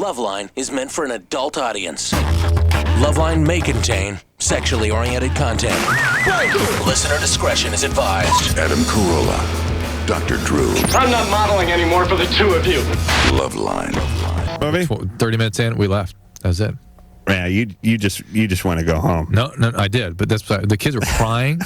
LoveLine is meant for an adult audience. LoveLine may contain sexually oriented content. Listener discretion is advised. Adam Carolla, Dr. Drew. I'm not modeling anymore for the two of you. LoveLine. Movie? 30 minutes in, we left. That was it. Yeah, you just want to go home. No, I did, but that's the kids were crying.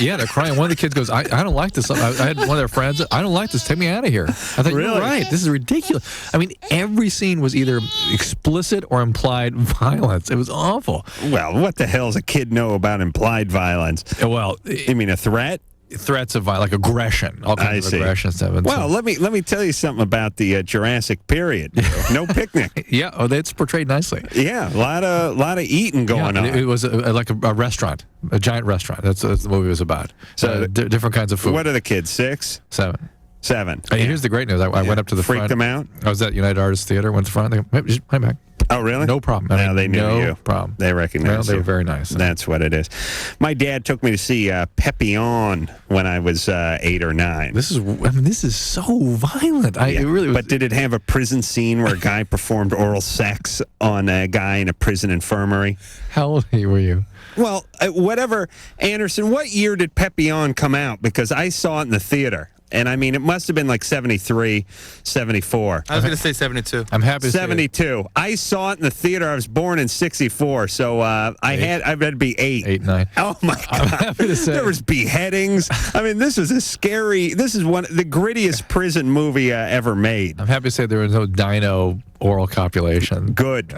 Yeah, they're crying. One of the kids goes, "I don't like this." I had one of their friends. "I don't like this. Take me out of here." I thought, really? You're right. This is ridiculous. I mean, every scene was either explicit or implied violence. It was awful. Well, what the hell does a kid know about implied violence? Well, You mean a threat? Threats of violence, like aggression, all kinds of aggression stuff. And well, let me tell you something about the Jurassic period. No picnic. Yeah, it's portrayed nicely. Yeah, a lot of eating going on. It was like a restaurant, a giant restaurant. That's what the movie was about. So different kinds of food. What are the kids? 6? 7. 7. Here's the great news. I went up to the front. Freaked them out? I was at United Artists Theater, went to the front. They go, "Hey, just play back." Oh, really? No problem. Now they knew you. No problem. They recognized They you. were very nice. That's what it is. My dad took me to see Papillon when I was 8 or 9. This is so violent. It really was. But did it have a prison scene where a guy performed oral sex on a guy in a prison infirmary? How old were you? Well, whatever. Anderson, what year did Papillon come out? Because I saw it in the theater. And, I mean, it must have been like 73, 74. I was going to say 72. I'm happy to 72. I saw it in the theater. I was born in 64, so I had to be 8. 8, 9. Oh, my God. I'm happy to say. There was beheadings. I mean, this is one of the grittiest prison movie ever made. I'm happy to say there was no dino oral copulation. Good.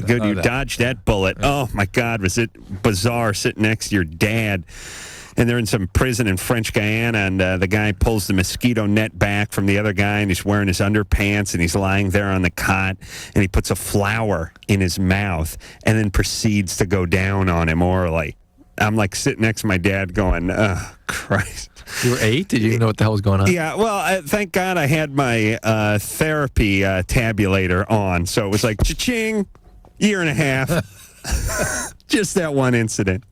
Good. You dodged that bullet. Oh, my God. Was it bizarre sitting next to your dad? And they're in some prison in French Guyana, and the guy pulls the mosquito net back from the other guy, and he's wearing his underpants, and he's lying there on the cot, and he puts a flower in his mouth and then proceeds to go down on him orally. I'm like sitting next to my dad going, oh, Christ. You were 8? Did you even know what the hell was going on? Yeah, well, thank God I had my therapy tabulator on, so it was like, cha-ching, 1.5 years. Just that one incident.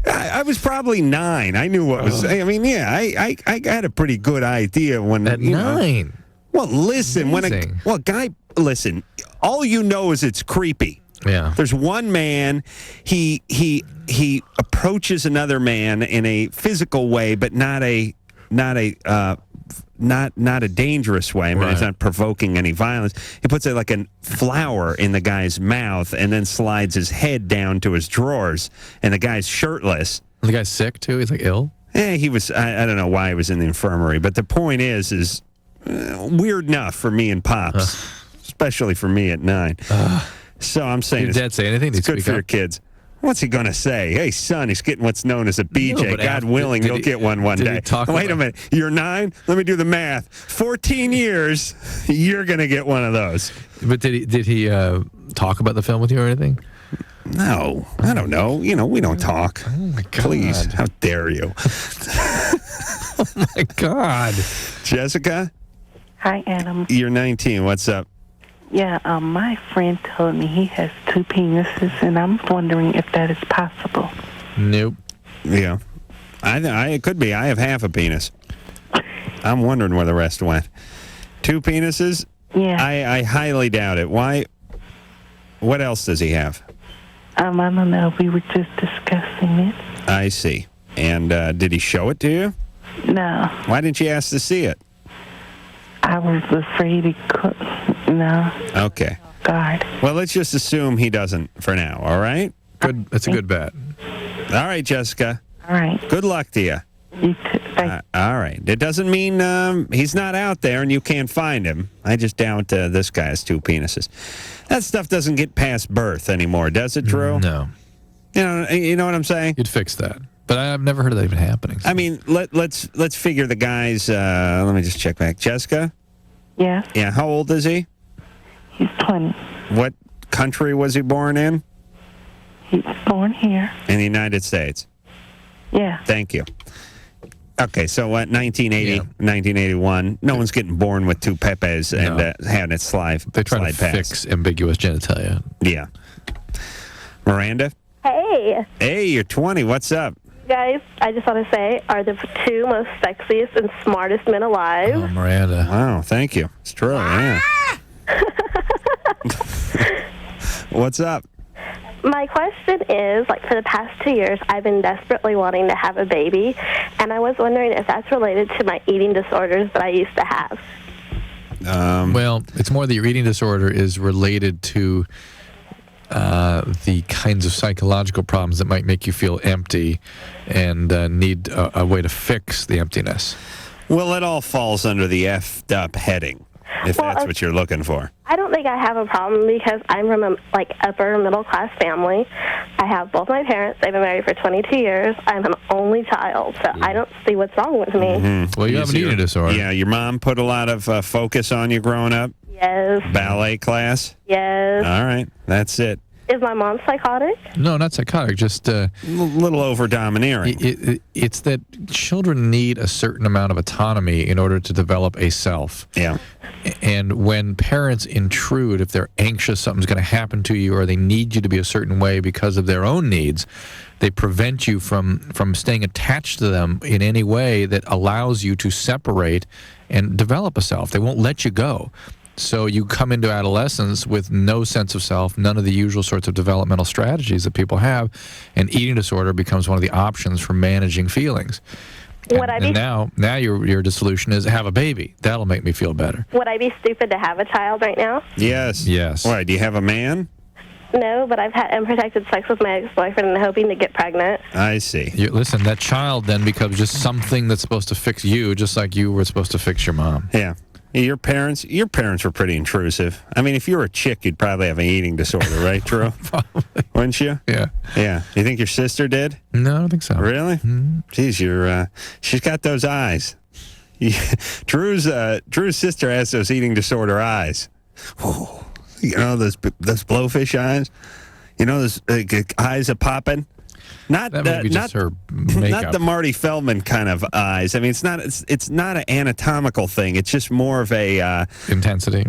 I was probably 9. I knew what was. I mean, yeah, I had a pretty good idea when. At 9. Well, listen, Amazing. listen. All you know is it's creepy. Yeah. There's one man. He approaches another man in a physical way, but not a dangerous way. I mean, Right. He's not provoking any violence. He puts like a flower in the guy's mouth and then slides his head down to his drawers, and the guy's shirtless. The guy's sick, too? He's, like, ill? He was, I don't know why he was in the infirmary, but the point is weird enough for me and Pops, especially for me at 9. So I'm saying, Did Dad say anything? It's good for your kids. What's he going to say? Hey, son, he's getting what's known as a BJ. No, God willing, you'll get one day. Wait a minute. You're 9? Let me do the math. 14 years, you're going to get one of those. But did he talk about the film with you or anything? No. I don't know. We don't talk. Oh, my God. Please. How dare you? Oh, my God. Jessica? Hi, Adam. You're 19. What's up? Yeah, my friend told me he has 2 penises, and I'm wondering if that is possible. Nope. Yeah. It could be. I have half a penis. I'm wondering where the rest went. 2 penises? Yeah. I highly doubt it. Why? What else does he have? I don't know. We were just discussing it. I see. And did he show it to you? No. Why didn't you ask to see it? I was afraid he could. No. Okay. God. Well, let's just assume he doesn't for now, all right? Good. That's a good bet. All right, Jessica. All right. Good luck to you. You too. Thank All right. It doesn't mean he's not out there and you can't find him. I just doubt this guy has 2 penises. That stuff doesn't get past birth anymore, does it, Drew? No. You know what I'm saying? You'd fix that. But I've never heard of that even happening. So. I mean, let's figure the guy's. Let me just check back. Jessica? Yes. Yeah. How old is he? He's 20. What country was he born in? He's born here. In the United States. Yeah. Thank you. Okay, so what, 1980, Yeah. 1981, no one's getting born with 2 pepes and having it slide They try to past. fix ambiguous genitalia. Yeah. Miranda? Hey, Hey, you're 20. What's up? guys, I just want to say, are the 2 most sexiest and smartest men alive? Oh, Miranda. Wow, thank you. It's true, yeah. What's up? My question is, like, for the past 2 years, I've been desperately wanting to have a baby, and I was wondering if that's related to my eating disorders that I used to have. Well, it's more that your eating disorder is related to the kinds of psychological problems that might make you feel empty and need a way to fix the emptiness. Well, it all falls under the effed up heading, if that's what you're looking for. I don't think I have a problem because I'm from a upper middle class family. I have both my parents. They've been married for 22 years. I'm an only child, so I don't see what's wrong with me. Well, you have an eating disorder. Yeah, your mom put a lot of focus on you growing up? Yes. Ballet class? Yes. All right, that's it. Is my mom psychotic? No, not psychotic, just... A little over-domineering. It's that children need a certain amount of autonomy in order to develop a self. Yeah. And when parents intrude, if they're anxious something's going to happen to you or they need you to be a certain way because of their own needs, they prevent you from staying attached to them in any way that allows you to separate and develop a self. They won't let you go. So you come into adolescence with no sense of self, none of the usual sorts of developmental strategies that people have, and eating disorder becomes one of the options for managing feelings. And now your solution is have a baby. That'll make me feel better. Would I be stupid to have a child right now? Yes. Yes. Why, do you have a man? No, but I've had unprotected sex with my ex-boyfriend and hoping to get pregnant. I see. Listen, that child then becomes just something that's supposed to fix you, just like you were supposed to fix your mom. Yeah. Your parents were pretty intrusive. I mean, if you were a chick, you'd probably have an eating disorder, right, Drew? Probably. Wouldn't you? Yeah. Yeah. You think your sister did? No, I don't think so. Really? Jeez, she's got those eyes. Drew's sister has those eating disorder eyes. Whoa. You know those blowfish eyes? You know those eyes are popping? Not that may be just her makeup. Not the Marty Feldman kind of eyes. I mean, it's not an anatomical thing. It's just more of a intensity.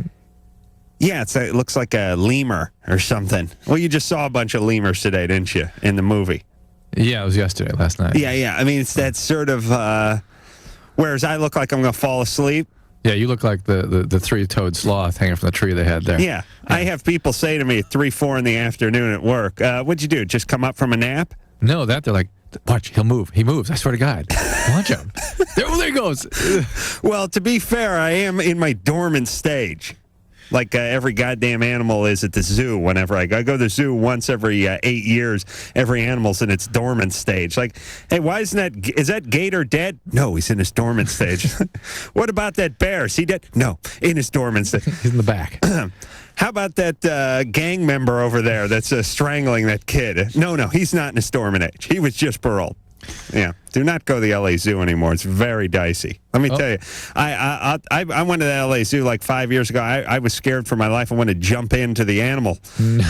Yeah, it looks like a lemur or something. Well, you just saw a bunch of lemurs today, didn't you, in the movie? Yeah, it was last night. Yeah. I mean, it's that sort of. Whereas I look like I'm going to fall asleep. Yeah, you look like the three-toed sloth hanging from the tree they had there. Yeah. I have people say to me at 3-4 in the afternoon at work, what'd you do, just come up from a nap? No, they're like, watch, he'll move. He moves, I swear to God. Watch him. There he goes. Well, to be fair, I am in my dormant stage. Like every goddamn animal is at the zoo whenever I go. I go to the zoo once every 8 years. Every animal's in its dormant stage. Like, hey, why is that gator dead? No, he's in his dormant stage. What about that bear? Is he dead? No, in his dormant stage. He's in the back. How about that gang member over there that's strangling that kid? No, he's not in his dormant age. He was just paroled. Yeah, do not go to the LA Zoo anymore. It's very dicey. Let me tell you, I went to the LA Zoo like 5 years ago. I was scared for my life. I wanted to jump into the animal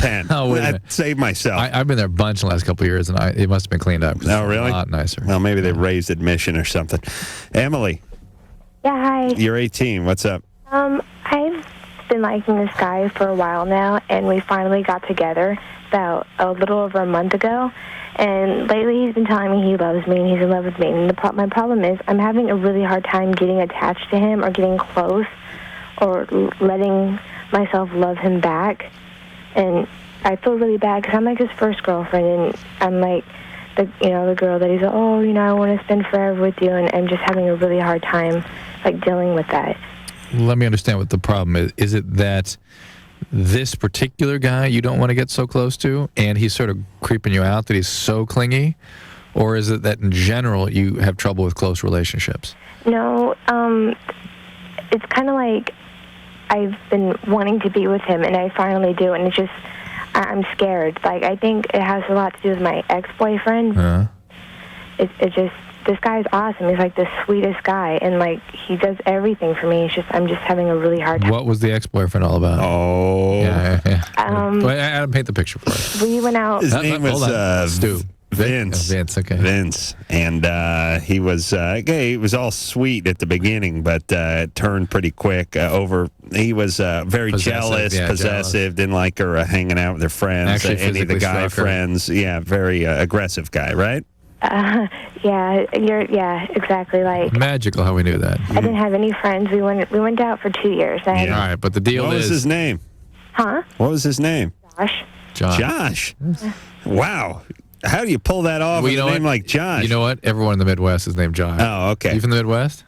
pen. I saved myself. I've been there a bunch in the last couple of years, and it must have been cleaned up. Oh, really? A lot nicer. Well, maybe they raised admission or something. Emily. Yeah, hi. You're 18. What's up? I've been liking this guy for a while now, and we finally got together about a little over a month ago. And lately he's been telling me he loves me and he's in love with me. And my problem is I'm having a really hard time getting attached to him or getting close or letting myself love him back. And I feel really bad because I'm like his first girlfriend, and I'm like the girl that he's like, I want to spend forever with you, and I'm just having a really hard time dealing with that. Let me understand what the problem is. Is it that this particular guy you don't want to get so close to, and he's sort of creeping you out, that he's so clingy? Or is it that in general you have trouble with close relationships? No, it's kind of like I've been wanting to be with him, and I finally do, and it's just, I'm scared. I think it has a lot to do with my ex-boyfriend. It's just, this guy's awesome. He's the sweetest guy, and he does everything for me. It's just, I'm just having a really hard time. What was the ex-boyfriend all about? Oh. Yeah. Adam, paint the picture for us. We went out. His name was Stu. Vince. Vince, okay. Vince. And he was he was all sweet at the beginning, but it turned pretty quick. He was very jealous, possessive, didn't like her hanging out with her friends, actually any of the guy friends. Yeah, very aggressive guy, right? Yeah, exactly. Magical how we knew that. I didn't have any friends. We went out for 2 years. All right, but the deal what was his name? Huh? What was his name? Josh. Josh. Wow. How do you pull that off with a name like Josh? You know what? Everyone in the Midwest is named Josh. Oh, okay. You from the Midwest?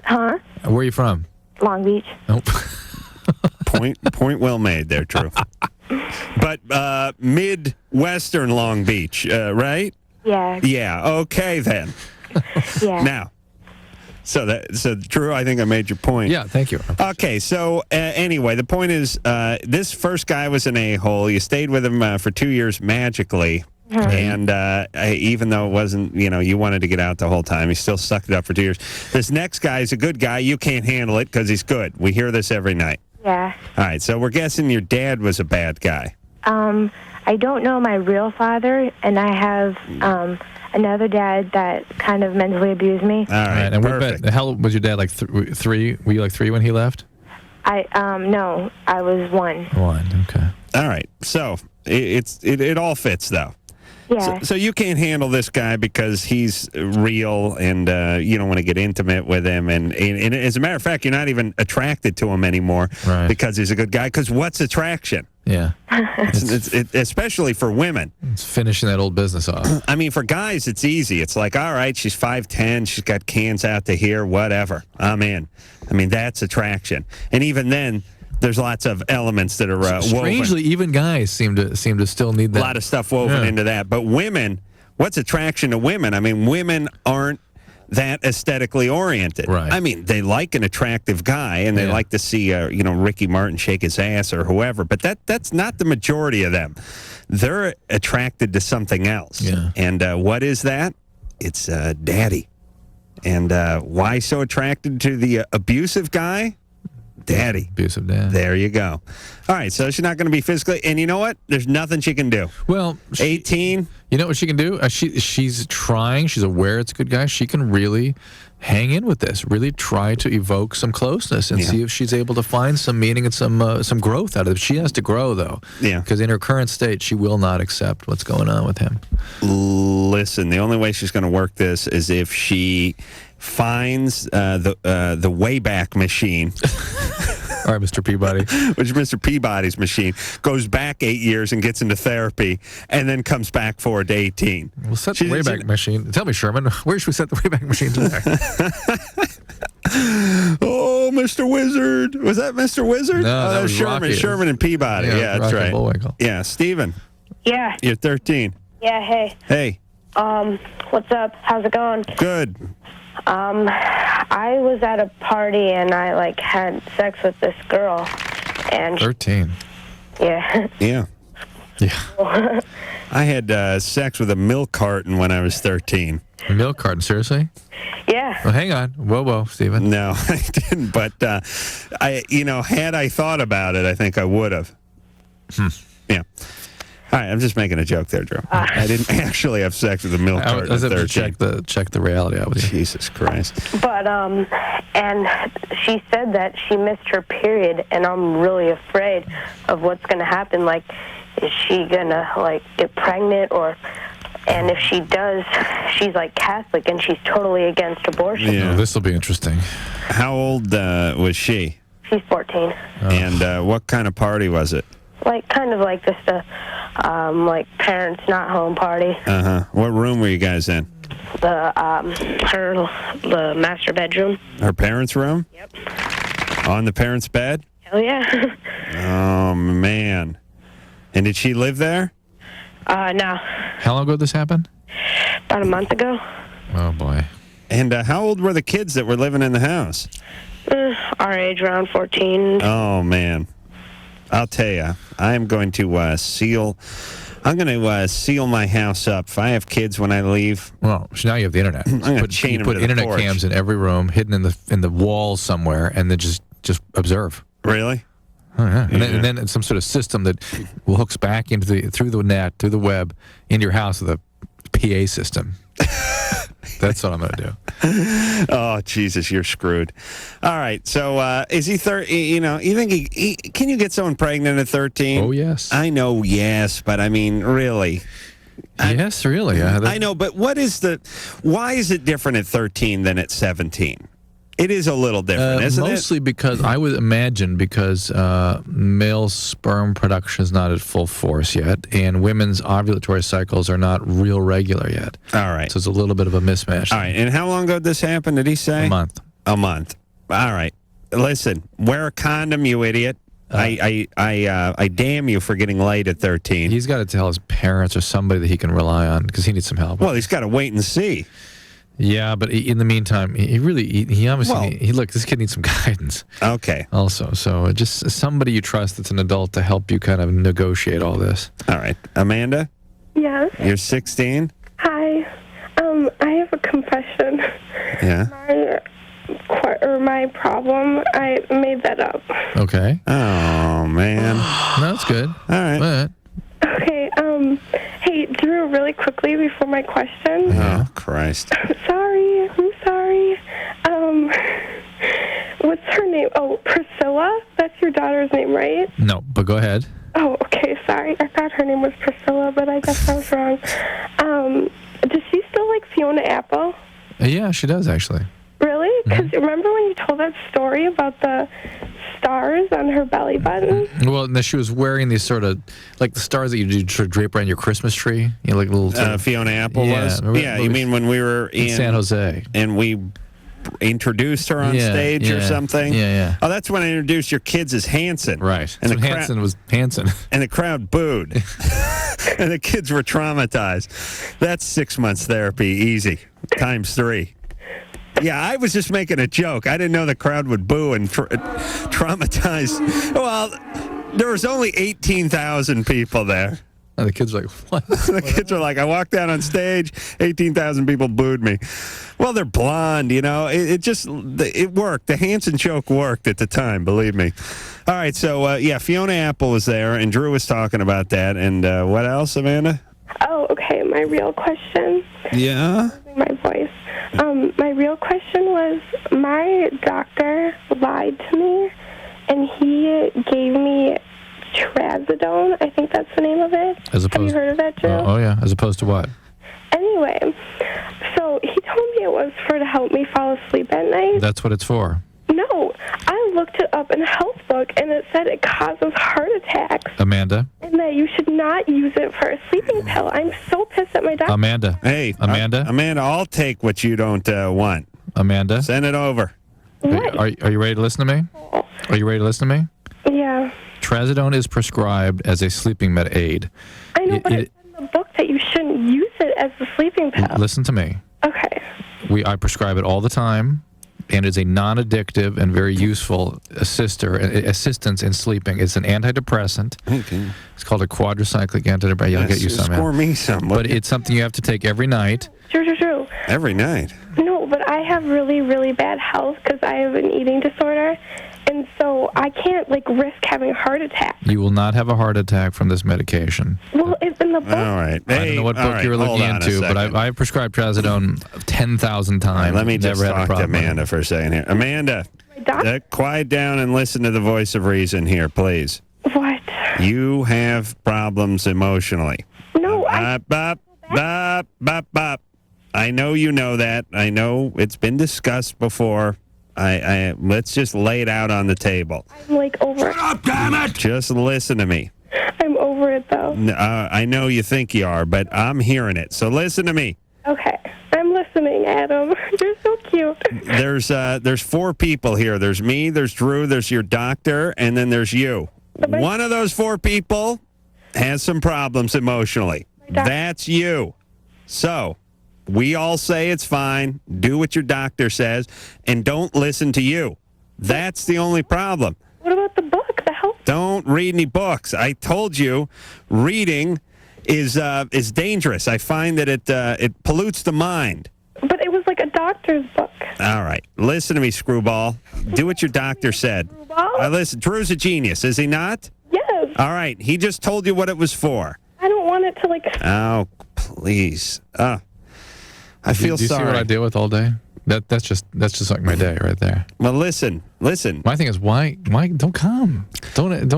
Huh? Where are you from? Long Beach. Nope. Point well made there, Drew. But Midwestern Long Beach, right? Yeah. Yeah. Okay then. Yeah. Now, so Drew, I think I made your point. Yeah, thank you. Okay, so anyway, the point is, this first guy was an a-hole. You stayed with him for 2 years magically, and even though it wasn't, you wanted to get out the whole time, he still sucked it up for 2 years. This next guy is a good guy. You can't handle it because he's good. We hear this every night. Yeah. All right, so we're guessing your dad was a bad guy. I don't know my real father, and I have another dad that kind of mentally abused me. All right, and perfect. how old was your dad? Like 3? Were you like 3 when he left? No, I was 1. 1. Okay. All right, so it all fits though. Yeah. So you can't handle this guy because he's real, and you don't want to get intimate with him. And as a matter of fact, you're not even attracted to him anymore because he's a good guy. Because what's attraction? Yeah. Especially for women. It's finishing that old business off. I mean, for guys, it's easy. It's like, all right, she's 5'10", she's got cans out to here, whatever. I'm in. I mean, that's attraction. And even then, there's lots of elements that are woven. Strangely, even guys seem to still need that. A lot of stuff woven into that. But women, what's attraction to women? I mean, women aren't that aesthetically oriented. Right. I mean, they like an attractive guy, and they like to see, Ricky Martin shake his ass or whoever. But that's not the majority of them. They're attracted to something else. Yeah. And what is that? It's daddy. And why so attracted to the abusive guy? Daddy. Abusive dad. There you go. All right, so she's not going to be physically, and you know what? There's nothing she can do. Well, 18. You know what she can do? She's trying. She's aware it's a good guy. She can really hang in with this. Really try to evoke some closeness and see if she's able to find some meaning and some growth out of it. She has to grow though. Yeah. Because in her current state, she will not accept what's going on with him. Listen, the only way she's going to work this is if she finds the Wayback Machine. All right, Mr. Peabody. Which is Mr. Peabody's machine. Goes back 8 years and gets into therapy, and then comes back forward to 18. We'll set the Wayback Machine. Tell me, Sherman, where should we set the Wayback Machine today? Oh, Mr. Wizard. Was that Mr. Wizard? No, that was Sherman. Rocky. Sherman and Peabody. Yeah, that's right. Bullwinkle. Yeah, Steven. Yeah. You're 13. Yeah, hey. Hey. What's up? How's it going? Good. I was at a party and I had sex with this girl, and 13. Yeah. Yeah. I had sex with a milk carton when I was 13. A milk carton, seriously? Yeah. Well, hang on. Whoa, Steven. No, I didn't. But had I thought about it, I think I would have. Yeah. All right, I'm just making a joke there, Drew. I didn't actually have sex with a milk carton at 13. Check the reality out with you. Jesus Christ. But, and she said that she missed her period, and I'm really afraid of what's going to happen. Like, is she going to, get pregnant, and if she does, she's, Catholic, and she's totally against abortion. Yeah. This will be interesting. How old was she? She's 14. Oh. And what kind of party was it? Just a, parents not home party. Uh-huh. What room were you guys in? The master bedroom. Her parents' room? Yep. On the parents' bed? Hell yeah. Oh, man. And did she live there? No. How long ago did this happen? About a month ago. Oh, boy. And how old were the kids that were living in the house? Our age, around 14. Oh, man. I'll tell you, I'm going to seal my house up. If I have kids when I leave. Well, now you have the internet. I'm going to chain them to the internet porch. cams in every room, hidden in the walls somewhere, and then just observe. Really? Oh, yeah. And then some sort of system that hooks back through the net, through the web, into your house with a PA system. That's what I'm going to do. Oh, Jesus, you're screwed. All right, so is he 30? You think can you get someone pregnant at 13? Oh, yes. I know, yes, but I mean, really. Yes, really. I know, but why is it different at 13 than at 17? It is a little different, isn't mostly because I would imagine because male sperm production is not at full force yet, and women's ovulatory cycles are not real regular yet. All right. So it's a little bit of a mismatch. All right. And how long ago did this happen? Did he say? A month. A month. All right. Listen, wear a condom, you idiot. I damn you for getting laid at 13. He's got to tell his parents or somebody that he can rely on because he needs some help. Well, he's got to wait and see. Yeah, but in the meantime, he obviously look, this kid needs some guidance. Okay. Also, so just somebody you trust that's an adult to help you kind of negotiate all this. All right. Amanda? Yes. You're 16? Hi. I have a confession. Yeah. My problem, I made that up. Okay. Oh, man. No, that's good. All right. But, Okay, hey, Drew, really quickly before my question. Oh, Christ. I'm sorry. What's her name? Oh, Priscilla? That's your daughter's name, right? no, but go ahead. Oh, okay, sorry. I thought her name was Priscilla, but I guess I was wrong. Does she still like Fiona Apple? Yeah, she does actually. Really? Because remember when you told that story about the stars on her belly button? Well, no, she was wearing these sort of like the stars that you do sort of drape around your Christmas tree. You know, like little. Fiona Apple was? Yeah, you mean when we were in San Jose and we introduced her on stage or something? Yeah. Oh, that's when I introduced your kids as Hanson. Right. And so Hanson was Hanson. And the crowd booed. And the kids were traumatized. That's 6 months therapy, easy, times 3. Yeah, I was just making a joke. I didn't know the crowd would boo and traumatize. Well, there was only 18,000 people there. And the kids were like, what? The kids were like, I walked down on stage, 18,000 people booed me. Well, they're blonde, you know. It worked. The Hanson joke worked at the time, believe me. All right, so, Fiona Apple was there, and Drew was talking about that. And what else, Amanda? Oh, okay, my real question. Yeah? My voice. My real question was, my doctor lied to me, and he gave me trazodone. I think that's the name of it. Have you heard of that, Drew? Oh, yeah. As opposed to what? Anyway, so he told me it was to help me fall asleep at night. That's what it's for. No, I looked it up in a health book, and it said it causes heart attacks. Amanda? And that you should not use it for a sleeping pill. I'm so pissed at my doctor. Amanda? Hey, Amanda? Amanda, I'll take what you don't want. Amanda? Send it over. What? Are you ready to listen to me? Are you ready to listen to me? Yeah. Trazodone is prescribed as a sleeping med aid. I know, but it's in the book that you shouldn't use it as a sleeping pill. Listen to me. Okay. I prescribe it all the time, and it's a non-addictive and very useful assistance in sleeping. It's an antidepressant. Okay. It's called a quadricyclic antidepressant. I'll get you some. Score me some. But it's something you have to take every night. True. Every night? No, but I have really, really bad health because I have an eating disorder. And so I can't, risk having a heart attack. You will not have a heart attack from this medication. Well, it's in the book. All right. I don't know what book you were looking into, but I've prescribed trazodone 10,000 times. Right, let me just Never had a talk to problem. Amanda for a second here. Amanda, quiet down and listen to the voice of reason here, please. What? You have problems emotionally. No, I know you know that. I know it's been discussed before. Let's just lay it out on the table. I'm over it. Shut up, damn it! Just listen to me. I'm over it, though. I know you think you are, but I'm hearing it. So listen to me. Okay. I'm listening, Adam. You're so cute. There's 4 people here. There's me, there's Drew, there's your doctor, and then there's you. One of those 4 people has some problems emotionally. That's you. So we all say it's fine. Do what your doctor says, and don't listen to you. That's the only problem. What about the book, the health? Don't read any books. I told you, reading is dangerous. I find that it pollutes the mind. But it was like a doctor's book. All right, listen to me, screwball. Do what your doctor said. Listen, Drew's a genius, is he not? Yes. All right, he just told you what it was for. I don't want it to Oh, please. I feel do you sorry. see what I deal with all day? That's just like my day right there. Well, listen. My thing is why don't come. Don't ask.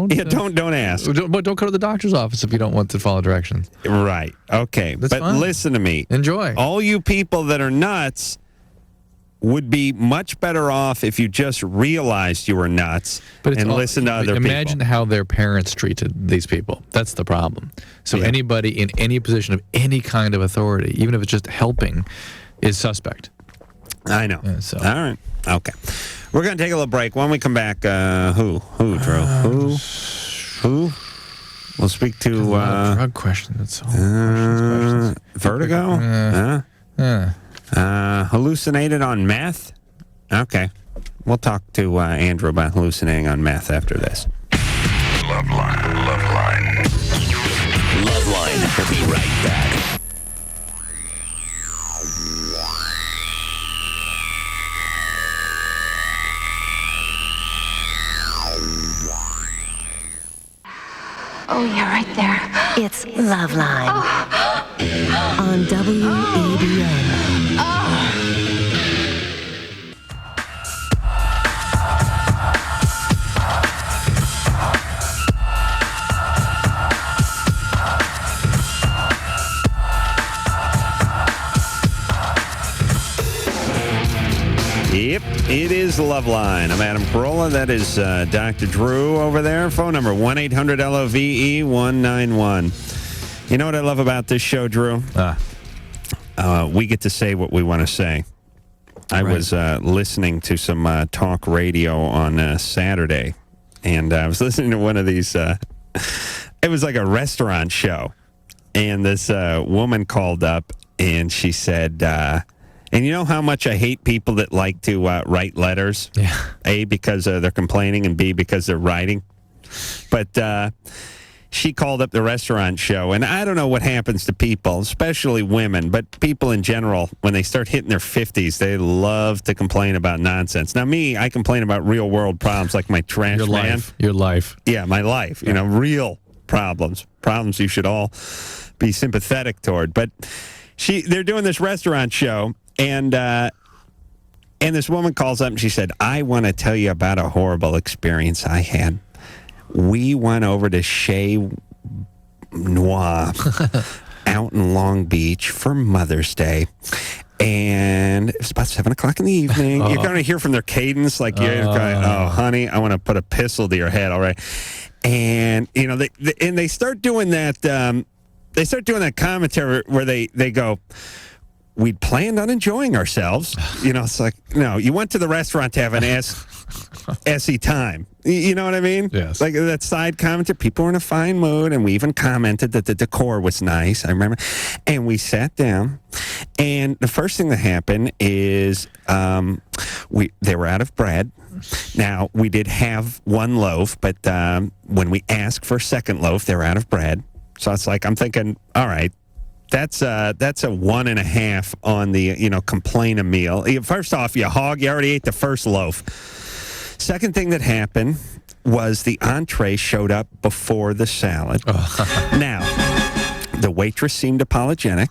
Don't go to the doctor's office if you don't want to follow directions. Right. Okay. That's but fine. Listen to me. Enjoy. All you people that are nuts would be much better off if you just realized you were nuts and listened to other people. Imagine how their parents treated these people. That's the problem. So anybody in any position of any kind of authority, even if it's just helping, is suspect. I know. Yeah, so. All right. Okay. We're going to take a little break. When we come back, who, Drew? Who? We'll speak to... drug question. That's all. Vertigo? Hallucinated on meth? Okay. We'll talk to Andrew about hallucinating on meth after this. LoveLine. LoveLine. We'll be right back. Oh, yeah, right there. It's LoveLine on WEBN. Yep, it is LoveLine. I'm Adam Carolla. That is Dr. Drew over there. Phone number 1-800-LOVE-191. You know what I love about this show, Drew? We get to say what we want to say. I was listening to some talk radio on Saturday, and I was listening to one of these. It was like a restaurant show, and this woman called up, and she said... and you know how much I hate people that like to write letters? Yeah. A, because they're complaining, and B, because they're writing. But she called up the restaurant show, and I don't know what happens to people, especially women, but people in general, when they start hitting their 50s, they love to complain about nonsense. Now, me, I complain about real-world problems like my trash man. Your life. Yeah, my life. You know, real problems you should all be sympathetic toward. But they're doing this restaurant show, and this woman calls up and she said, I want to tell you about a horrible experience I had. We went over to Chez Noir out in Long Beach for Mother's Day. And it was about 7 o'clock in the evening. You're going to hear from their cadence, like, you're going, oh, honey, I want to put a pistol to your head, all right? And, you know, they start doing that, commentary where they go, we'd planned on enjoying ourselves. You know, it's like, no, you went to the restaurant to have an SE time. You know what I mean? Yes. Like that side commentary. People were in a fine mood, and we even commented that the decor was nice. I remember. And we sat down, and the first thing that happened is they were out of bread. Now, we did have one loaf, but when we asked for a second loaf, they were out of bread. So it's like, I'm thinking, all right, that's a 1.5 on the, complain a meal. First off, you already ate the first loaf. Second thing that happened was the entree showed up before the salad. Now, the waitress seemed apologetic,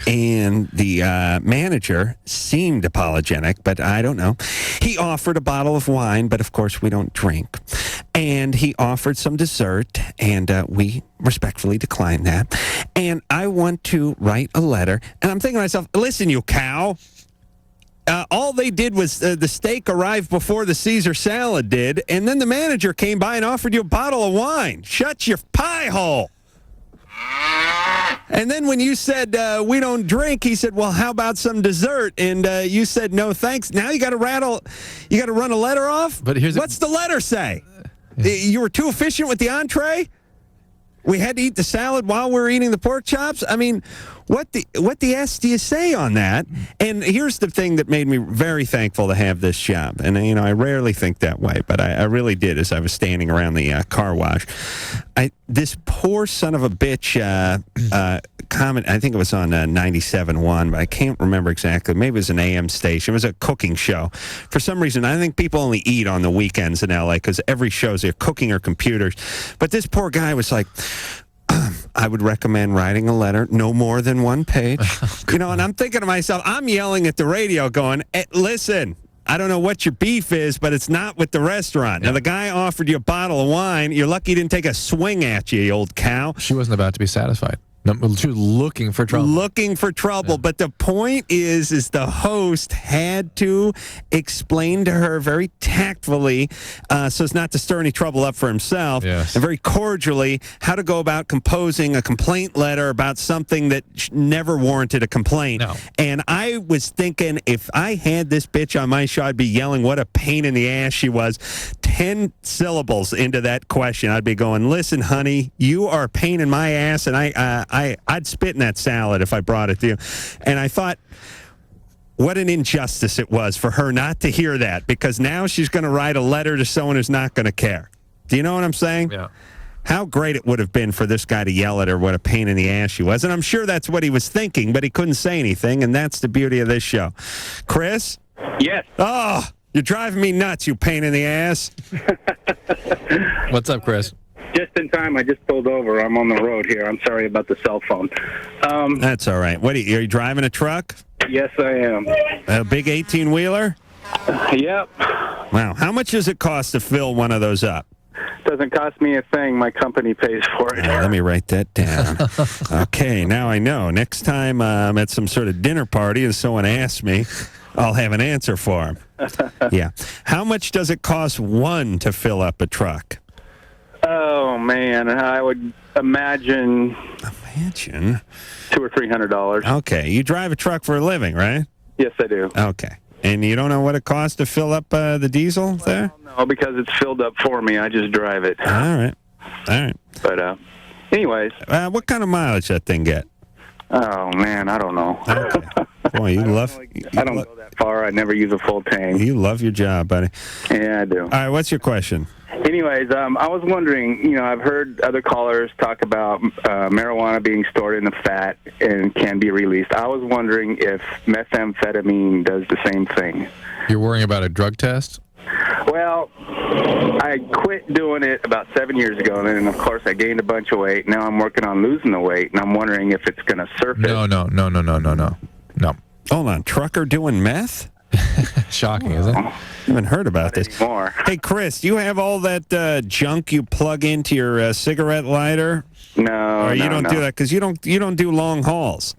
and the manager seemed apologetic, but I don't know. He offered a bottle of wine, but of course we don't drink. And he offered some dessert, and we respectfully declined that. And I want to write a letter, and I'm thinking to myself, listen, you cow. All they did was the steak arrived before the Caesar salad did, and then the manager came by and offered you a bottle of wine. Shut your pie hole. And then when you said, we don't drink, he said, well, how about some dessert? And you said, no, thanks. Now you got to run a letter off? But what's the letter say? You were too efficient with the entree? We had to eat the salad while we were eating the pork chops? I mean, what the S do you say on that? And here's the thing that made me very thankful to have this job. And, I rarely think that way, but I really did as I was standing around the car wash. This poor son of a bitch comment, I think it was on 97.1, but I can't remember exactly. Maybe it was an AM station. It was a cooking show. For some reason, I think people only eat on the weekends in L.A. because every show's either cooking or computers. But this poor guy was like, I would recommend writing a letter, no more than one page. And I'm thinking to myself, I'm yelling at the radio going, listen, I don't know what your beef is, but it's not with the restaurant. Yeah. Now, the guy offered you a bottle of wine. You're lucky he didn't take a swing at you, you old cow. She wasn't about to be satisfied. No, she was looking for trouble. Looking for trouble. Yeah. But the point is the host had to explain to her very tactfully, so as not to stir any trouble up for himself, and very cordially, how to go about composing a complaint letter about something that never warranted a complaint. No. And I was thinking, if I had this bitch on my show, I'd be yelling what a pain in the ass she was. 10 syllables into that question, I'd be going, listen, honey, you are a pain in my ass, and I'd spit in that salad if I brought it to you. And I thought, what an injustice it was for her not to hear that, because now she's going to write a letter to someone who's not going to care. Do you know what I'm saying? Yeah. How great it would have been for this guy to yell at her what a pain in the ass she was. And I'm sure that's what he was thinking, but he couldn't say anything, and that's the beauty of this show. Chris? Yes. Oh, you're driving me nuts, you pain in the ass. What's up, Chris? Just in time, I just pulled over. I'm on the road here. I'm sorry about the cell phone. That's all right. What are you driving a truck? Yes, I am. A big 18-wheeler? Yep. Wow. How much does it cost to fill one of those up? Doesn't cost me a thing. My company pays for it. Let me write that down. Okay, now I know. Next time I'm at some sort of dinner party and someone asks me, I'll have an answer for him. Yeah. How much does it cost one to fill up a truck? Oh, man. I would imagine $200 or $300. Okay. You drive a truck for a living, right? Yes, I do. Okay. And you don't know what it costs to fill up the diesel there? No, because it's filled up for me. I just drive it. All right. But, anyways. What kind of mileage that thing get? Oh, man, I don't know. Okay. Boy, you love... I don't go that far. I never use a full tank. You love your job, buddy. Yeah, I do. All right, what's your question? Anyways, I was wondering, I've heard other callers talk about marijuana being stored in the fat and can be released. I was wondering if methamphetamine does the same thing. You're worrying about a drug test? Well, I quit doing it about 7 years ago, and then, of course, I gained a bunch of weight. Now I'm working on losing the weight, and I'm wondering if it's going to surface. No. Hold on. Trucker doing meth? Shocking, isn't it? I haven't heard about this. Anymore. Hey, Chris, do you have all that junk you plug into your cigarette lighter? No, or you don't no. do that because you don't do long hauls.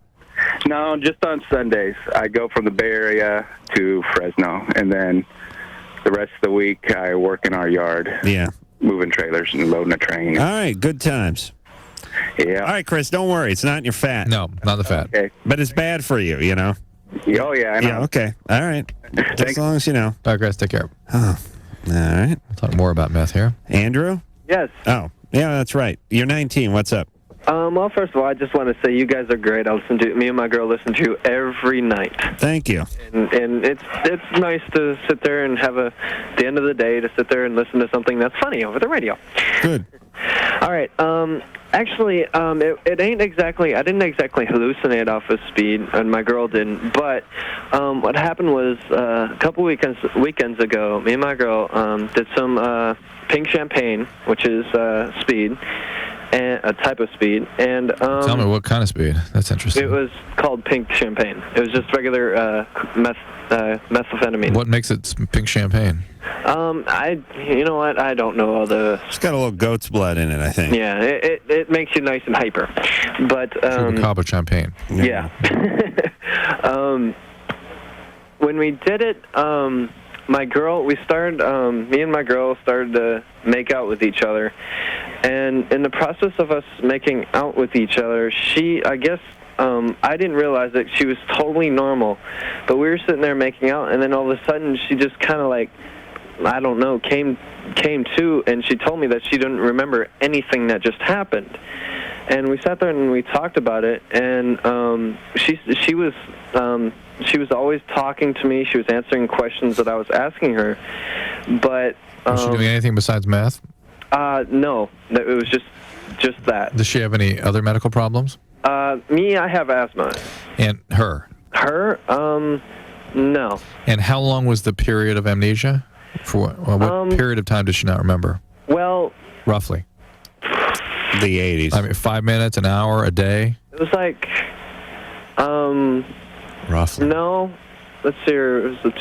No, just on Sundays. I go from the Bay Area to Fresno, and then the rest of the week I work in our yard. Yeah. Moving trailers and loading a train. All right, good times. Yeah. All right, Chris, don't worry. It's not in your fat. No, not the fat. Okay. But it's bad for you, you know? Oh, yeah, I know. Yeah, okay. All right. As long as you know. All right, Chris, take care. Oh, all right. We'll talk more about meth here. Andrew? Yes. Oh, yeah, that's right. You're 19. What's up? Well, first of all, I just want to say you guys are great. Me and my girl listen to you every night. Thank you. And it's nice to sit there and have at the end of the day, to sit there and listen to something that's funny over the radio. Good. All right. Actually, it ain't exactly. I didn't exactly hallucinate off of speed, and my girl didn't. But what happened was a couple weekends ago, me and my girl did some pink champagne, which is speed, and a type of speed. And tell me what kind of speed. That's interesting. It was called pink champagne. It was just regular methamphetamine. What makes it pink champagne? You know what? I don't know all the. It's got a little goat's blood in it, I think. Yeah, it makes you nice and hyper, but Cabo champagne. Yeah. When we did it, me and my girl started to make out with each other, and in the process of us making out with each other, I guess. I didn't realize that she was totally normal, but we were sitting there making out, and then all of a sudden she just kind of like, I don't know, came to, and she told me that she didn't remember anything that just happened. And we sat there and we talked about it, and she was always talking to me. She was answering questions that I was asking her, but was she doing anything besides meth? No, it was just that. Does she have any other medical problems? Me, I have asthma. And her? Her? No. And how long was the period of amnesia? For what period of time does she not remember? Well... Roughly. The 80s. I mean, 5 minutes, an hour, a day? It was like... Roughly. No. Let's see here. It was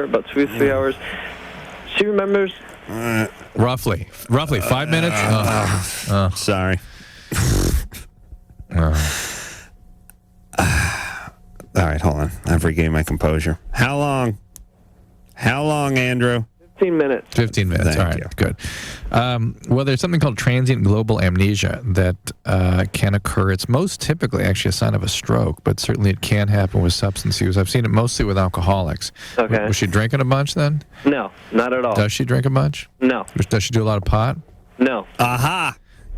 about 2 or 3 hours. She remembers... Roughly. 5 minutes? Sorry. All right, hold on. I've regained my composure. How long? How long, Andrew? 15 minutes. 15 minutes. Thank All right, you. good. Well, there's something called transient global amnesia that can occur. It's most typically actually a sign of a stroke, but certainly it can happen with substance use. I've seen it mostly with alcoholics. Okay. Was she drinking a bunch then? No, not at all. Does she drink a bunch? No. Does she do a lot of pot? No. Aha!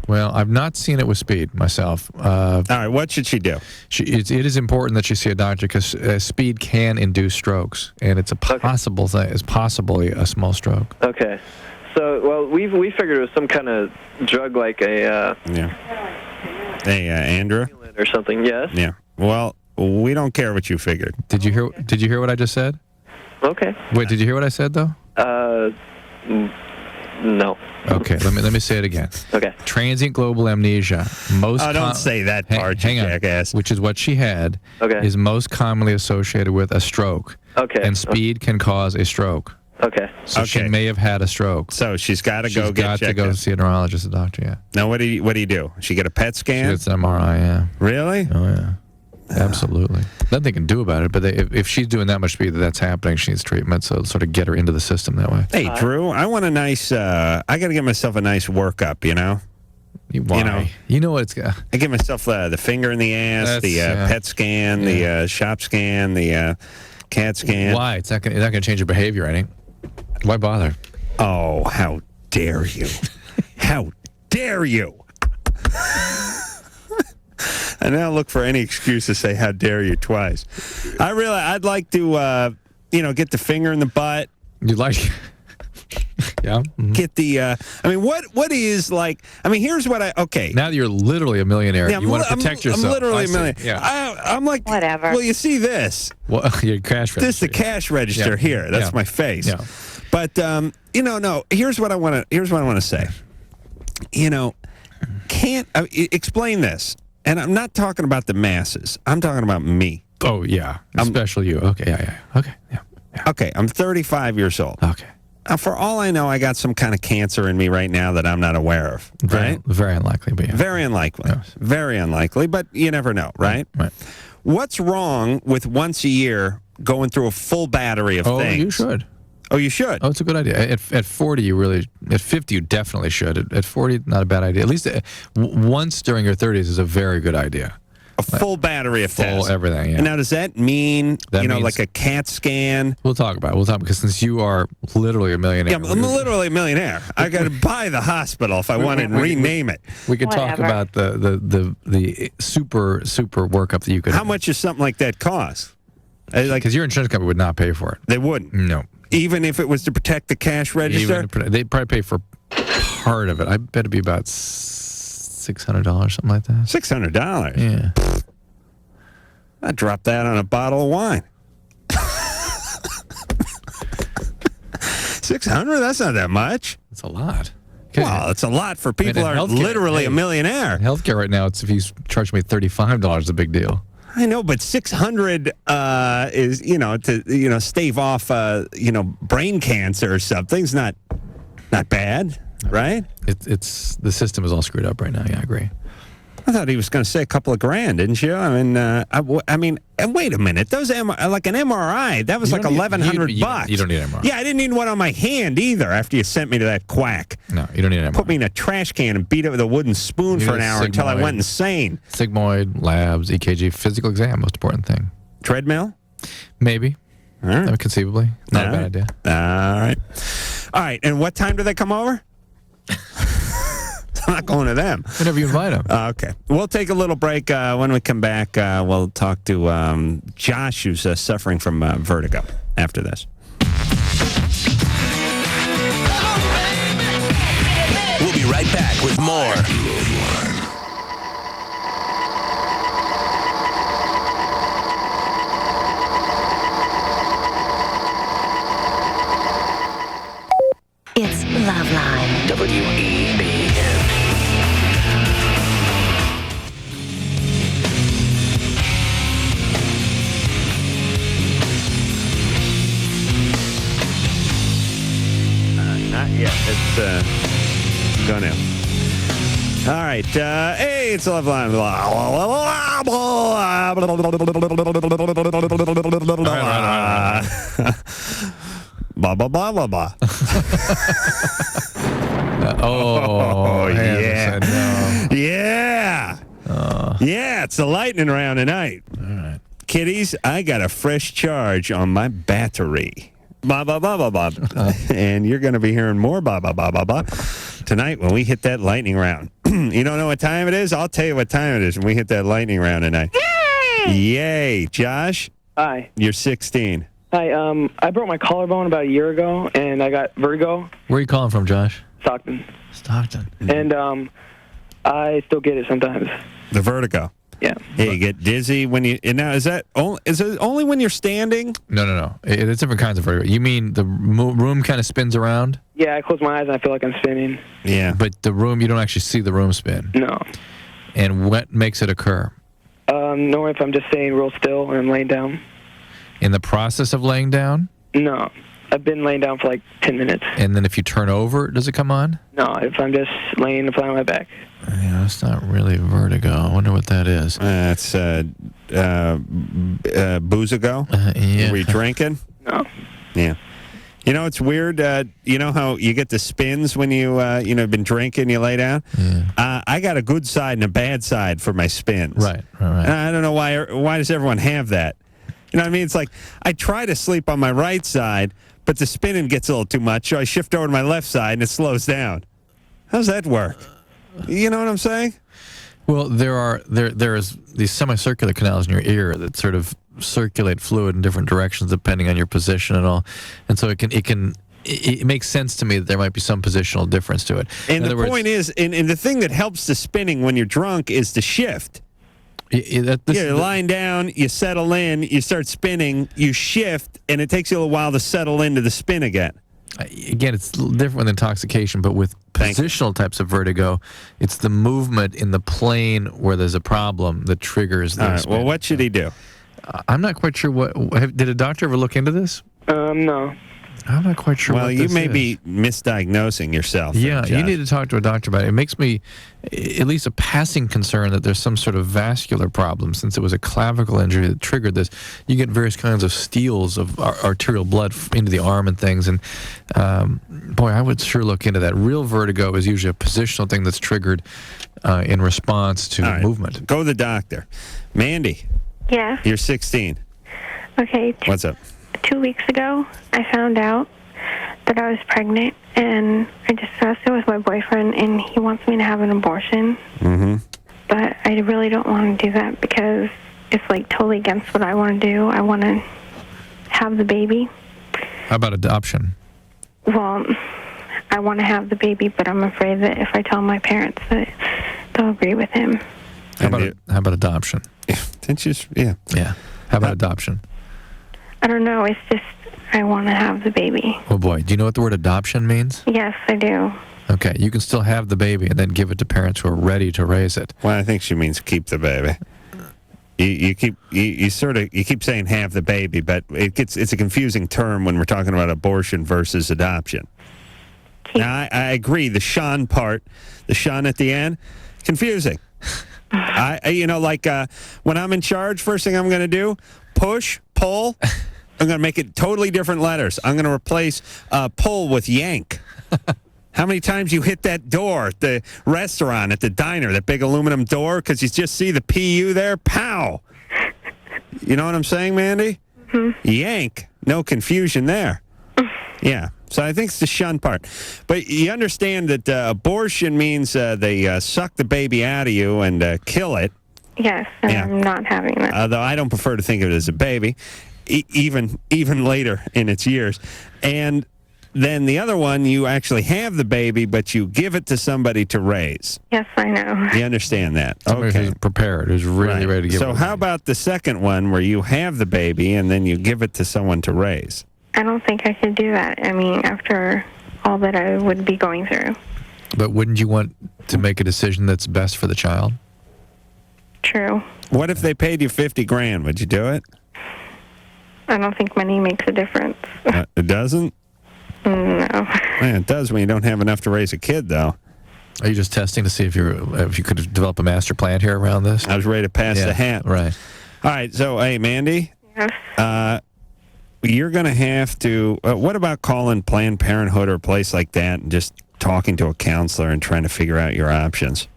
Well, I've not seen it with speed myself. All right, what should she do? It is important that you see a doctor because speed can induce strokes, and it's a possible thing. It's possibly a small stroke. Okay. So, well, we figured it was some kind of drug like a... Hey, Andrew? Or something, yes? Yeah. Well, we don't care what you figured. Did you hear what I just said? Okay. Wait, did you hear what I said, though? No. Okay, let me say it again. Okay. Transient global amnesia. Don't say that part, hang on, jackass. which is what she had, Okay. is most commonly associated with a stroke. Okay. And speed can cause a stroke. Okay. So she may have had a stroke. So she's got to go She's get got to checked go out. see a neurologist, a doctor, yeah. Now, what do you do? She get a PET She scan? gets an MRI, yeah. Really? Oh, yeah. Absolutely. Nothing they can do about it, but if she's doing that much speed that's happening, she needs treatment, so sort of get her into the system that way. Hey, Drew, I want a nice, I got to get myself a nice workup, you know? Why? You know what it's got. I give myself the finger in the ass, the PET scan, the shop scan, the CAT scan. Why? It's not gonna change your behavior, any. Why bother? Oh, how dare you. How dare you. I now look for any excuse to say "how dare you" twice. I'd like to, get the finger in the butt. You'd like, yeah. Mm-hmm. Get the. What is like? Here's what Okay. Now that you're literally a millionaire, Yeah, you want to protect yourself. I'm literally a see. millionaire. Yeah. I'm like, Whatever. Well, you see this. Well, your cash register. This is the cash register here. That's my face. Yeah. But no. Here's what I want to say. Can't explain this. And I'm not talking about the masses. I'm talking about me. Oh, yeah. Especially you. Okay, yeah. Okay, yeah. Okay, I'm 35 years old. Okay. For all I know, I got some kind of cancer in me right now that I'm not aware of, right? Very unlikely, but yeah. Very unlikely. Yes. Very unlikely, but you never know, right? Right. What's wrong with once a year going through a full battery of things? Oh, you should. Oh, you should? Oh, it's a good idea. At 40, you really... At 50, you definitely should. At 40, not a bad idea. At least once during your 30s is a very good idea. A full battery of tests. Full everything, yeah. And now, does that mean, means, like a CAT scan? We'll talk about it. Because since you are literally a millionaire... Yeah, I'm literally a millionaire. I got to buy the hospital if I want to rename it. We could talk about the super workup that you could... How much does something like that cost? Because your insurance company would not pay for it. They wouldn't? No. Even if it was to protect the cash register? They'd probably pay for part of it. I bet it'd be about $600, something like that. $600? Yeah. I'd drop that on a bottle of wine. $600? That's not that much. It's a lot. Well, it's a lot for people who are literally a millionaire. In healthcare right now, if you charge me $35, it's a big deal. I know, but $600 is to stave off brain cancer or something. It's not bad, right? It's the system is all screwed up right now. Yeah, I agree. I thought he was going to say a couple of grand, didn't you? And wait a minute. Those like an MRI, that was like $1,100. You don't need an MRI. Yeah, I didn't need one on my hand either. After you sent me to that quack. No, you don't need an MRI. Put me in a trash can and beat it with a wooden spoon for an hour until I went insane. Sigmoid, labs, EKG, physical exam, most important thing. Treadmill? Maybe. All right. Conceivably. Not a bad idea. All right. And what time do they come over? I'm not going to them. Whenever you invite them. Okay. We'll take a little break. When we come back, we'll talk to Josh, who's suffering from vertigo, after this. We'll be right back with more. It's LoveLine. WEBN. Not yet. It's going to. right. Hey, it's LoveLine. Blah, blah, blah, blah, blah. Yeah. No. Yeah. Yeah, it's the lightning round tonight. All right. Kiddies, I got a fresh charge on my battery. Blah, blah, blah, blah, blah. And you're going to be hearing more blah, blah, blah, blah, blah tonight when we hit that lightning round. You don't know what time it is? I'll tell you what time it is when we hit that lightning round tonight. Yay. Josh? Hi. You're 16. Hi. I broke my collarbone about a year ago, and I got vertigo. Where are you calling from, Josh? Stockton. Stockton. And I still get it sometimes. The vertigo. Yeah. Hey, you get dizzy when you... And now, is it only when you're standing? No. It's different kinds of vertigo. You mean the room kind of spins around? Yeah, I close my eyes and I feel like I'm spinning. Yeah. But the room, you don't actually see the room spin? No. And what makes it occur? Knowing if I'm just staying real still and I'm laying down. In the process of laying down? No. I've been laying down for like 10 minutes. And then if you turn over, does it come on? No, if I'm just laying flat on my back. Yeah, that's not really vertigo. I wonder what that is. It's boozigo? Yeah. Were you drinking? No. Yeah. You know, it's weird. You know how you get the spins when you been drinking, you lay down? Yeah. I got a good side and a bad side for my spins. Right. And I don't know why does everyone have that? You know what I mean? It's like I try to sleep on my right side, but the spinning gets a little too much, so I shift over to my left side and it slows down. How's that work? You know what I'm saying? Well, there's these semicircular canals in your ear that sort of circulate fluid in different directions depending on your position and all, and so it makes sense to me that there might be some positional difference to it. And the point is, and the thing that helps the spinning when you're drunk is to shift. You're lying down, you settle in, you start spinning, you shift, and it takes you a little while to settle into the spin again. Again, it's different with intoxication, but with positional types of vertigo, it's the movement in the plane where there's a problem that triggers the spin. Well, what should he do? I'm not quite sure did a doctor ever look into this? No. I'm not quite sure well, what you this may is. be misdiagnosing yourself. Yeah, then, you need to talk to a doctor about it. It makes me at least a passing concern that there's some sort of vascular problem since it was a clavicle injury that triggered this. You get various kinds of steals of arterial blood into the arm and things. And, boy, I would sure look into that. Real vertigo is usually a positional thing that's triggered in response to movement. Go to the doctor. Mandy. Yeah. You're 16. Okay. What's up? 2 weeks ago, I found out that I was pregnant, and I discussed it with my boyfriend, and he wants me to have an abortion. Mm-hmm. But I really don't want to do that because it's like totally against what I want to do. I want to have the baby. How about adoption? Well, I want to have the baby, but I'm afraid that if I tell my parents that they'll agree with him. How about adoption? Yeah. How about adoption? I don't know. It's just I want to have the baby. Oh, boy. Do you know what the word adoption means? Yes, I do. Okay. You can still have the baby and then give it to parents who are ready to raise it. Well, I think she means keep the baby. You keep saying have the baby, but it's a confusing term when we're talking about abortion versus adoption. Now, I agree. The Sean part, the Sean at the end, confusing. When I'm in charge, first thing I'm going to do, push, pull. I'm going to make it totally different letters. I'm going to replace pull with yank. How many times you hit that door at the restaurant, at the diner, that big aluminum door, because you just see the PU there? Pow! You know what I'm saying, Mandy? Mm-hmm. Yank. No confusion there. Yeah. So I think it's the shun part. But you understand that abortion means they suck the baby out of you and kill it. Yes, and I'm not having that. Although I don't prefer to think of it as a baby, even later in its years. And then the other one, you actually have the baby, but you give it to somebody to raise. Yes, I know. You understand that? Somebody okay. who's prepared, who's really ready to give it. So how about the second one where you have the baby and then you give it to someone to raise? I don't think I could do that. I mean, after all that I would be going through. But wouldn't you want to make a decision that's best for the child? True. What if they paid you $50,000? Would you do it? I don't think money makes a difference. It doesn't? No. Man, it does when you don't have enough to raise a kid, though. Are you just testing to see if you could develop a master plan here around this? I was ready to pass the hat. Right. All right. So, hey, Mandy. Yes. You're going to have to. What about calling Planned Parenthood or a place like that and just talking to a counselor and trying to figure out your options?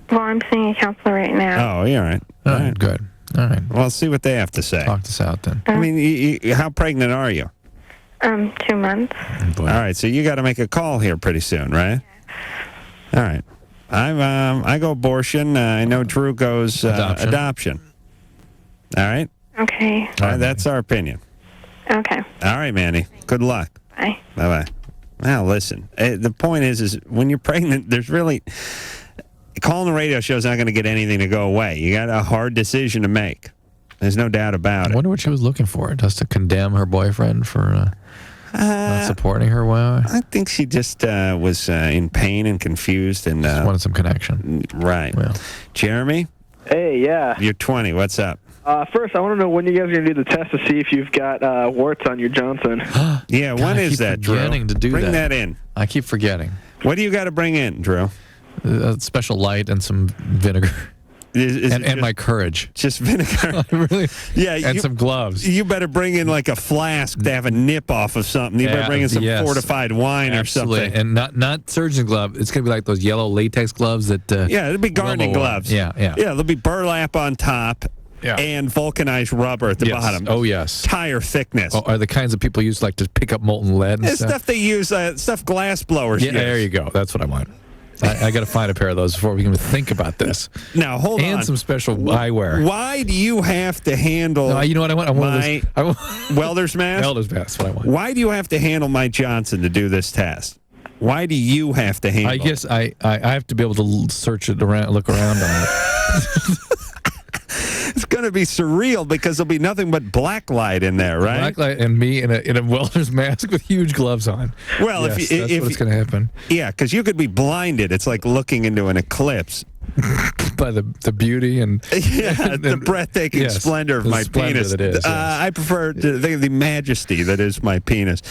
Well, I'm seeing a counselor right now. Oh, yeah, all right. All right, good. All right. Well, let's see what they have to say. Talk this out then. I mean, how pregnant are you? 2 months. Oh, all right, so you got to make a call here pretty soon, right? All right. I go abortion. I know Drew goes adoption. All right? Okay. All right, that's our opinion. Okay. All right, Mandy. Good luck. Bye. Bye-bye. Now, listen. The point is when you're pregnant, there's really... Calling the radio show is not going to get anything to go away. You got a hard decision to make. There's no doubt about it. I wonder what she was looking for. Just to condemn her boyfriend for not supporting her well? I think she just was in pain and confused and... just wanted some connection. Right. Well. Jeremy? Hey, yeah. You're 20. What's up? First, I want to know when you guys are going to do the test to see if you've got warts on your Johnson. Yeah, when is that, Drew? To do bring that in. I keep forgetting. What do you got to bring in, Drew? A special light and some vinegar. And my courage. Just vinegar? Really? Yeah. And some gloves. You better bring in like a flask to have a nip off of something. You better bring in some fortified wine or something. And not surgeon glove. It's going to be like those yellow latex gloves that... yeah, it'll be gardening gloves. Yeah. Yeah, there'll be burlap on top. Yeah. And vulcanized rubber at the bottom. Oh, yes. Tire thickness. Are the kinds of people use like to pick up molten lead and stuff they use, stuff glass blowers use. There you go. That's what I want. I got to find a pair of those before we can even think about this. Now, hold on. And some special eyewear. Why do you have to handle... No, you know what I want? I want welder's mask? Welder's mask, that's what I want. Why do you have to handle my Johnson to do this test? Why do you have to handle I guess I have to be able to search it around, look around on it. It's going to be surreal because there'll be nothing but black light in there, right? Black light and me in a welder's mask with huge gloves on. Well, yes, if what's going to happen. Yeah, because you could be blinded. It's like looking into an eclipse. By the beauty and the breathtaking splendor of my penis. That is, yes. I prefer the majesty that is my penis.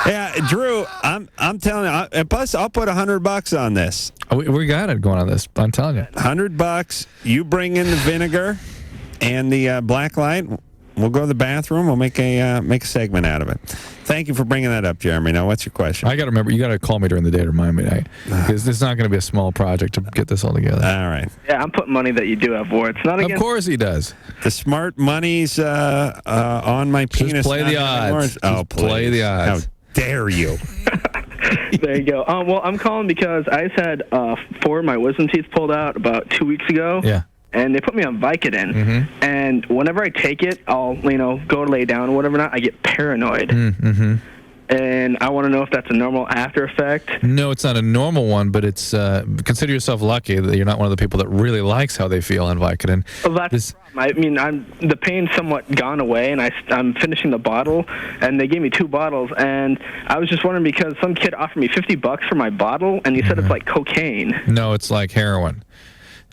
Yeah, Drew, I'm telling you. Plus, I'll put $100 on this. We got it going on this. I'm telling you, $100. You bring in the vinegar and the black light. We'll go to the bathroom. We'll make a segment out of it. Thank you for bringing that up, Jeremy. Now, what's your question? I got to remember. You got to call me during the day to remind me. Because this is not going to be a small project to get this all together. All right. Yeah, I'm putting money that you do have warts. Not against... Of course he does. The smart money's on my penis. Just play the odds. Oh, please. Play the odds. How dare you? There you go. Well, I'm calling because I just had 4 of my wisdom teeth pulled out about 2 weeks ago. Yeah. And they put me on Vicodin. Mm-hmm. And whenever I take it, I'll, go to lay down or whatever not, I get paranoid. Mm-hmm. And I want to know if that's a normal after effect. No, it's not a normal one, but it's consider yourself lucky that you're not one of the people that really likes how they feel on Vicodin. Well, that's the problem. I mean, the pain's somewhat gone away, and I'm finishing the bottle, and they gave me 2 bottles, and I was just wondering because some kid offered me $50 for my bottle, and he said it's like cocaine. No, it's like heroin.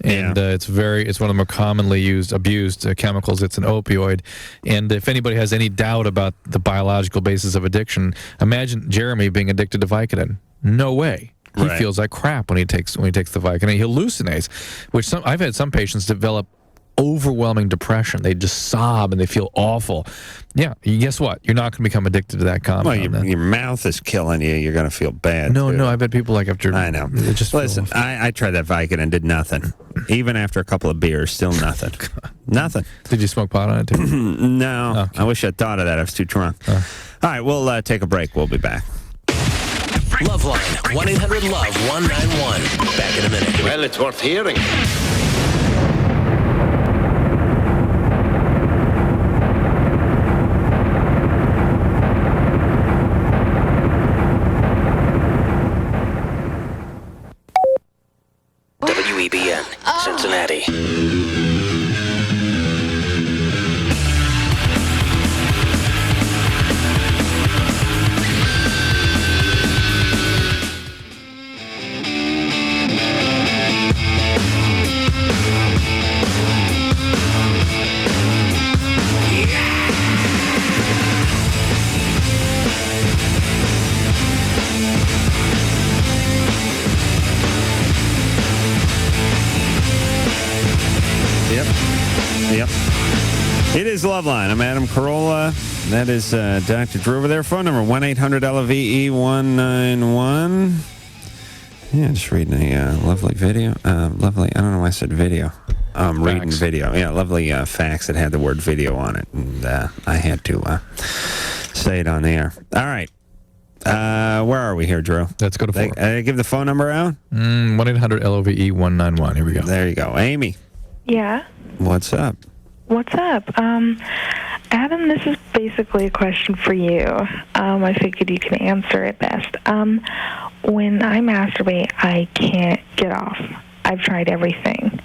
And it's one of the more commonly abused chemicals. It's an opioid. And if anybody has any doubt about the biological basis of addiction, imagine Jeremy being addicted to Vicodin. No way. He feels like crap when he takes the Vicodin. He hallucinates, which I've had some patients develop overwhelming depression. They just sob and they feel awful. Yeah, guess what? You're not going to become addicted to that compound. Well, your mouth is killing you. You're going to feel bad. No, I've had people like after... I know. Listen, I tried that Vicodin, did nothing. Even after a couple of beers, still nothing. Nothing. Did you smoke pot on it, too? No. Okay. I wish I'd thought of that. I was too drunk. All right, we'll take a break. We'll be back. LoveLine, 1-800-LOVE-191. Back in a minute. Well, it's worth hearing. WEBN, Cincinnati. Yep. It is Loveline. I'm Adam Carolla. That is Dr. Drew over there. Phone number 1-800-LOVE-191. Yeah, just reading a lovely video. Lovely. I don't know why I said video. Reading video. Yeah, lovely fax that had the word video on it. And I had to say it on the air. All right. Where are we here, Drew? Let's go to 4. Give the phone number out? 1-800-LOVE-191. Here we go. There you go. Amy. Yeah. What's up? What's up? Adam, this is basically a question for you. I figured you can answer it best. When I masturbate, I can't get off. I've tried everything,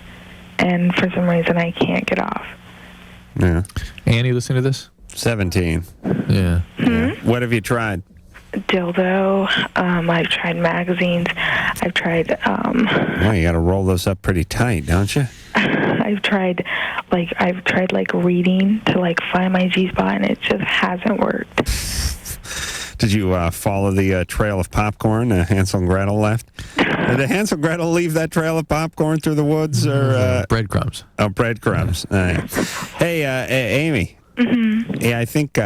and for some reason, I can't get off. Yeah. Annie, listening to this? 17. Yeah. What have you tried? Dildo. I've tried magazines. I've tried. Well, you got to roll those up pretty tight, don't you? I've tried reading to find my G-spot, and it just hasn't worked. Did you follow the trail of popcorn Hansel and Gretel left? Did Hansel and Gretel leave that trail of popcorn through the woods, or breadcrumbs? Oh, breadcrumbs. Yeah. Hey, Amy. Mm-hmm. Yeah, I think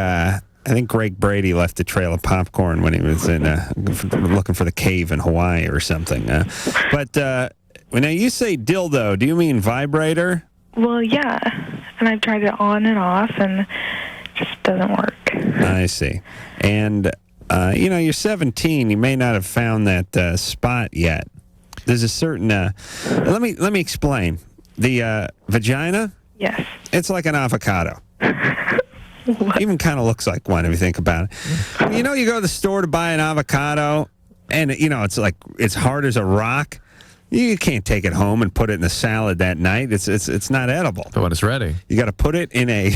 Greg Brady left a trail of popcorn when he was in looking for the cave in Hawaii or something. But when you say dildo, do you mean vibrator? Well, yeah, and I've tried it on and off, and it just doesn't work. I see. And you're 17. You may not have found that spot yet. There's a certain. Let me explain. The vagina. Yes. It's like an avocado. Even kind of looks like one if you think about it. You go to the store to buy an avocado, and it's hard as a rock. You can't take it home and put it in a salad that night. It's not edible. But when it's ready, you got to put it in a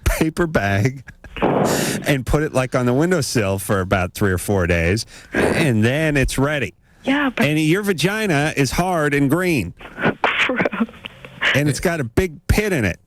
paper bag and put it on the windowsill for about 3 or 4 days, and then it's ready. Yeah, but and your vagina is hard and green, and it's got a big pit in it.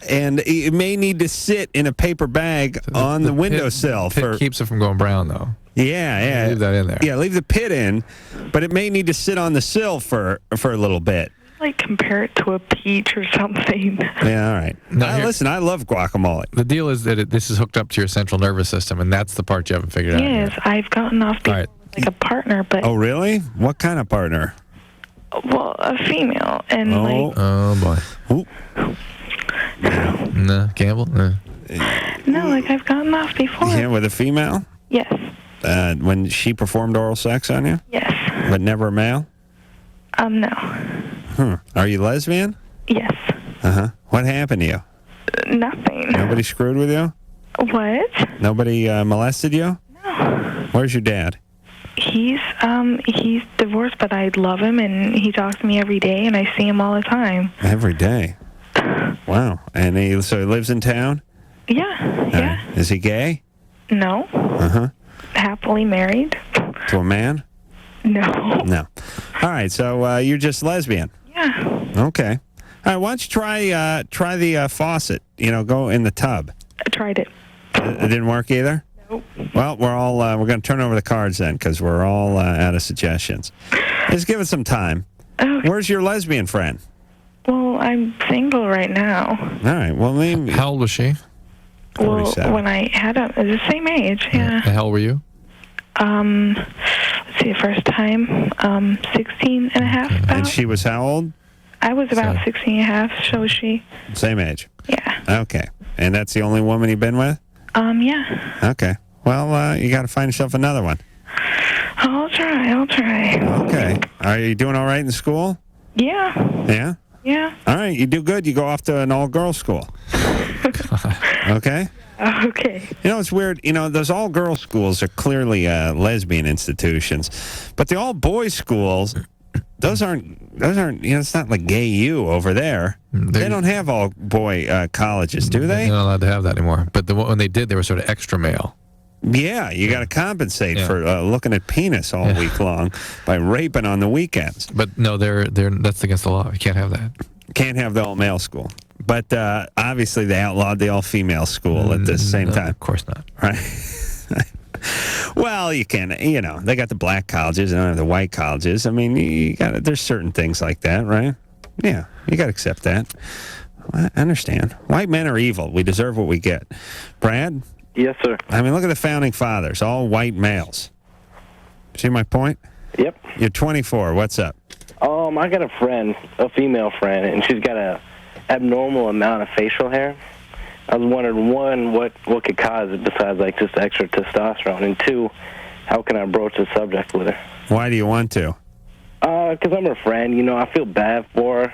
And it may need to sit in a paper bag on the windowsill. Pit keeps it from going brown, though. Yeah. Leave that in there. Yeah, leave the pit in, but it may need to sit on the sill for a little bit. Compare it to a peach or something. Yeah, all right. Listen, I love guacamole. The deal is that this is hooked up to your central nervous system, and that's the part you haven't figured out. Yes, I've gotten off before, a partner, but... Oh, really? What kind of partner? Well, a female, and Oh, boy. Ooh. No, Campbell? No. No, I've gotten off before. Yeah, with a female? Yes. When she performed oral sex on you? Yes. But never a male? No. Are you lesbian? Yes. Uh-huh. What happened to you? Nothing. Nobody screwed with you? What? Nobody molested you? No. Where's your dad? He's divorced, but I love him, and he talks to me every day, and I see him all the time. Every day? Wow. And so he lives in town? Yeah. Is he gay? No. Uh-huh. Happily married. To a man? No. No. All right, so you're just lesbian? Yeah. Okay. All right, why don't you try the faucet, go in the tub. I tried it. It didn't work either? Nope. Well, we're going to turn over the cards then, because we're all out of suggestions. Just give it some time. Okay. Where's your lesbian friend? Well, I'm single right now. All right, well, maybe... How old was she? 47. Well, when I had him, the same age, yeah. How old were you? Let's see, first time, 16 and a half. Okay. About. And she was how old? I was about 16 and a half, so was she. Same age? Yeah. Okay. And that's the only woman you've been with? Yeah. Okay. Well, you got to find yourself another one. I'll try. Okay. Are you doing all right in school? Yeah. Yeah? Yeah. All right, you do good. You go off to an all-girls school. Okay? Okay. It's weird. Those all-girls schools are clearly lesbian institutions. But the all-boys schools, those aren't, it's not like Gay U over there. They don't have all-boy colleges, do they? They're not allowed to have that anymore. But when they did, they were sort of extra male. Yeah, you got to compensate for looking at penis all week long by raping on the weekends. But no, that's against the law. You can't have that. Can't have the all-male school. But obviously they outlawed the all-female school at the same time. Of course not. Right? Well, you can, they got the black colleges and they don't have the white colleges. I mean, there's certain things like that, right? Yeah, you got to accept that. I understand. White men are evil. We deserve what we get. Brad? Yes, sir. I mean, look at the founding fathers, all white males. See my point? Yep. You're 24. What's up? I got a friend, a female friend, and she's got a abnormal amount of facial hair. I was wondering, one, what could cause it besides, like, just extra testosterone? And two, how can I broach the subject with her? Why do you want to? Because I'm her friend. You know, I feel bad for her.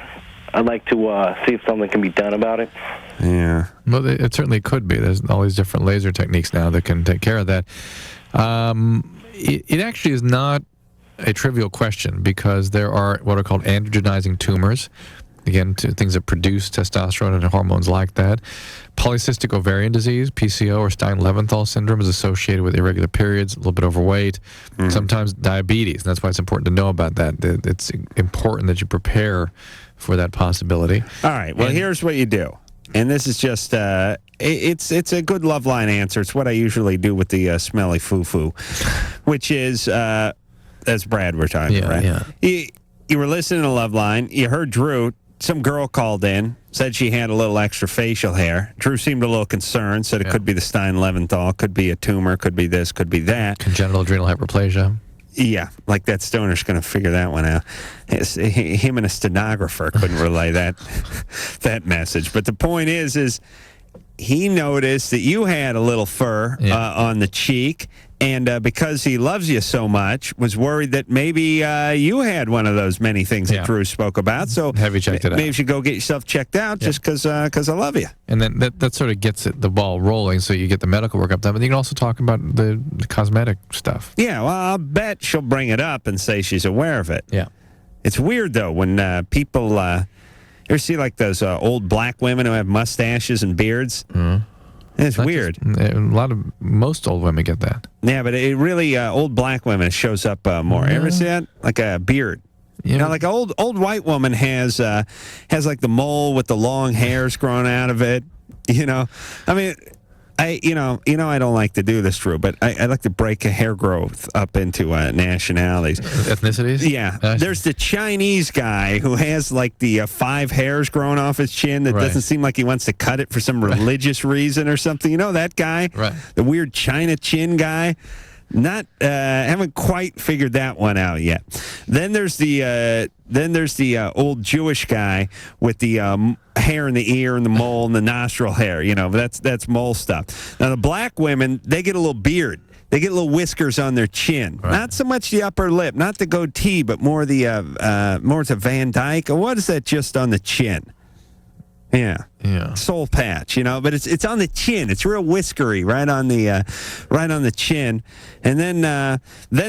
I'd like to see if something can be done about it. Yeah. Well, it certainly could be. There's all these different laser techniques now that can take care of that. It actually is not a trivial question because there are what are called androgenizing tumors. Again, things that produce testosterone and hormones like that. Polycystic ovarian disease, PCO, or Stein-Leventhal syndrome is associated with irregular periods, a little bit overweight, sometimes diabetes. And that's why it's important to know about that. It's important that you prepare for that possibility. All right. Well, here's what you do. And this is just, it's a good LoveLine answer. It's what I usually do with the smelly foo-foo, which is, that's Brad we're talking about, right? Yeah. You were listening to LoveLine. You heard Drew. Some girl called in, said she had a little extra facial hair. Drew seemed a little concerned, said it could be the Stein-Leventhal, could be a tumor, could be this, could be that. Congenital adrenal hyperplasia. Yeah, like that stoner's going to figure that one out. Him and a stenographer couldn't relay that message. But the point is he noticed that you had a little fur on the cheek, and because he loves you so much, was worried that maybe you had one of those many things that Drew spoke about. So have you checked it out? Maybe you should go get yourself checked out just because I love you. And then that sort of gets the ball rolling, so you get the medical work up done. But you can also talk about the cosmetic stuff. Yeah, well, I'll bet she'll bring it up and say she's aware of it. Yeah. It's weird, though, when people... you ever see, like, those old black women who have mustaches and beards? Mm-hmm. It's weird. Most old women get that. Yeah, but it really, old black women shows up more. Ever see that? Like a beard. Yeah. You know, like an old white woman has like the mole with the long hairs growing out of it. You know, I mean, I don't like to do this, Drew, but I like to break a hair growth up into nationalities. Ethnicities? Yeah. There's the Chinese guy who has like the 5 hairs growing off his chin that doesn't seem like he wants to cut it for some religious reason or something. You know that guy? Right. The weird China chin guy? Haven't quite figured that one out yet. Then there's the old Jewish guy with the hair in the ear and the mole and the nostril hair. You know, that's mole stuff. Now the black women, they get a little beard. They get little whiskers on their chin. Right. Not so much the upper lip, not the goatee, but more the Van Dyke. Or what is that just on the chin? Yeah. Soul patch, you know, but it's on the chin. It's real whiskery right on the chin. And then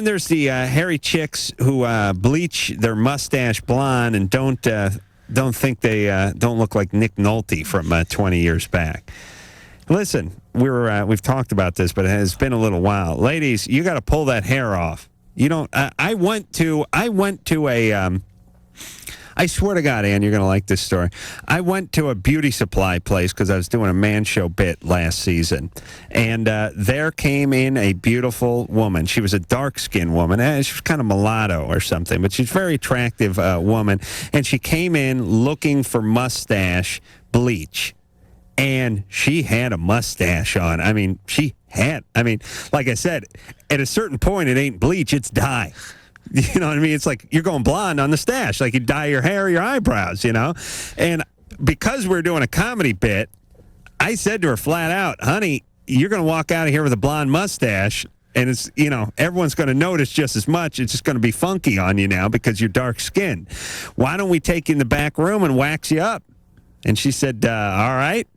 there's the hairy chicks who bleach their mustache blonde and don't think they don't look like Nick Nolte from 20 years back. Listen, we've talked about this, but it has been a little while. Ladies, you got to pull that hair off. You don't. I went to a. I swear to God, Ann, you're going to like this story. I went to a beauty supply place because I was doing a man show bit last season. And there came in a beautiful woman. She was a dark-skinned woman. She was kind of mulatto or something, but she's a very attractive woman. And she came in looking for mustache bleach. And she had a mustache on. I mean, like I said, at a certain point, it ain't bleach, it's dye. You know what I mean? It's like you're going blonde on the stash, like you dye your hair or your eyebrows, you know? And because we're doing a comedy bit, I said to her flat out, honey, you're going to walk out of here with a blonde mustache, and it's, you know, everyone's going to notice just as much. It's just going to be funky on you now because you're dark skinned. Why don't we take you in the back room and wax you up? And she said, all right.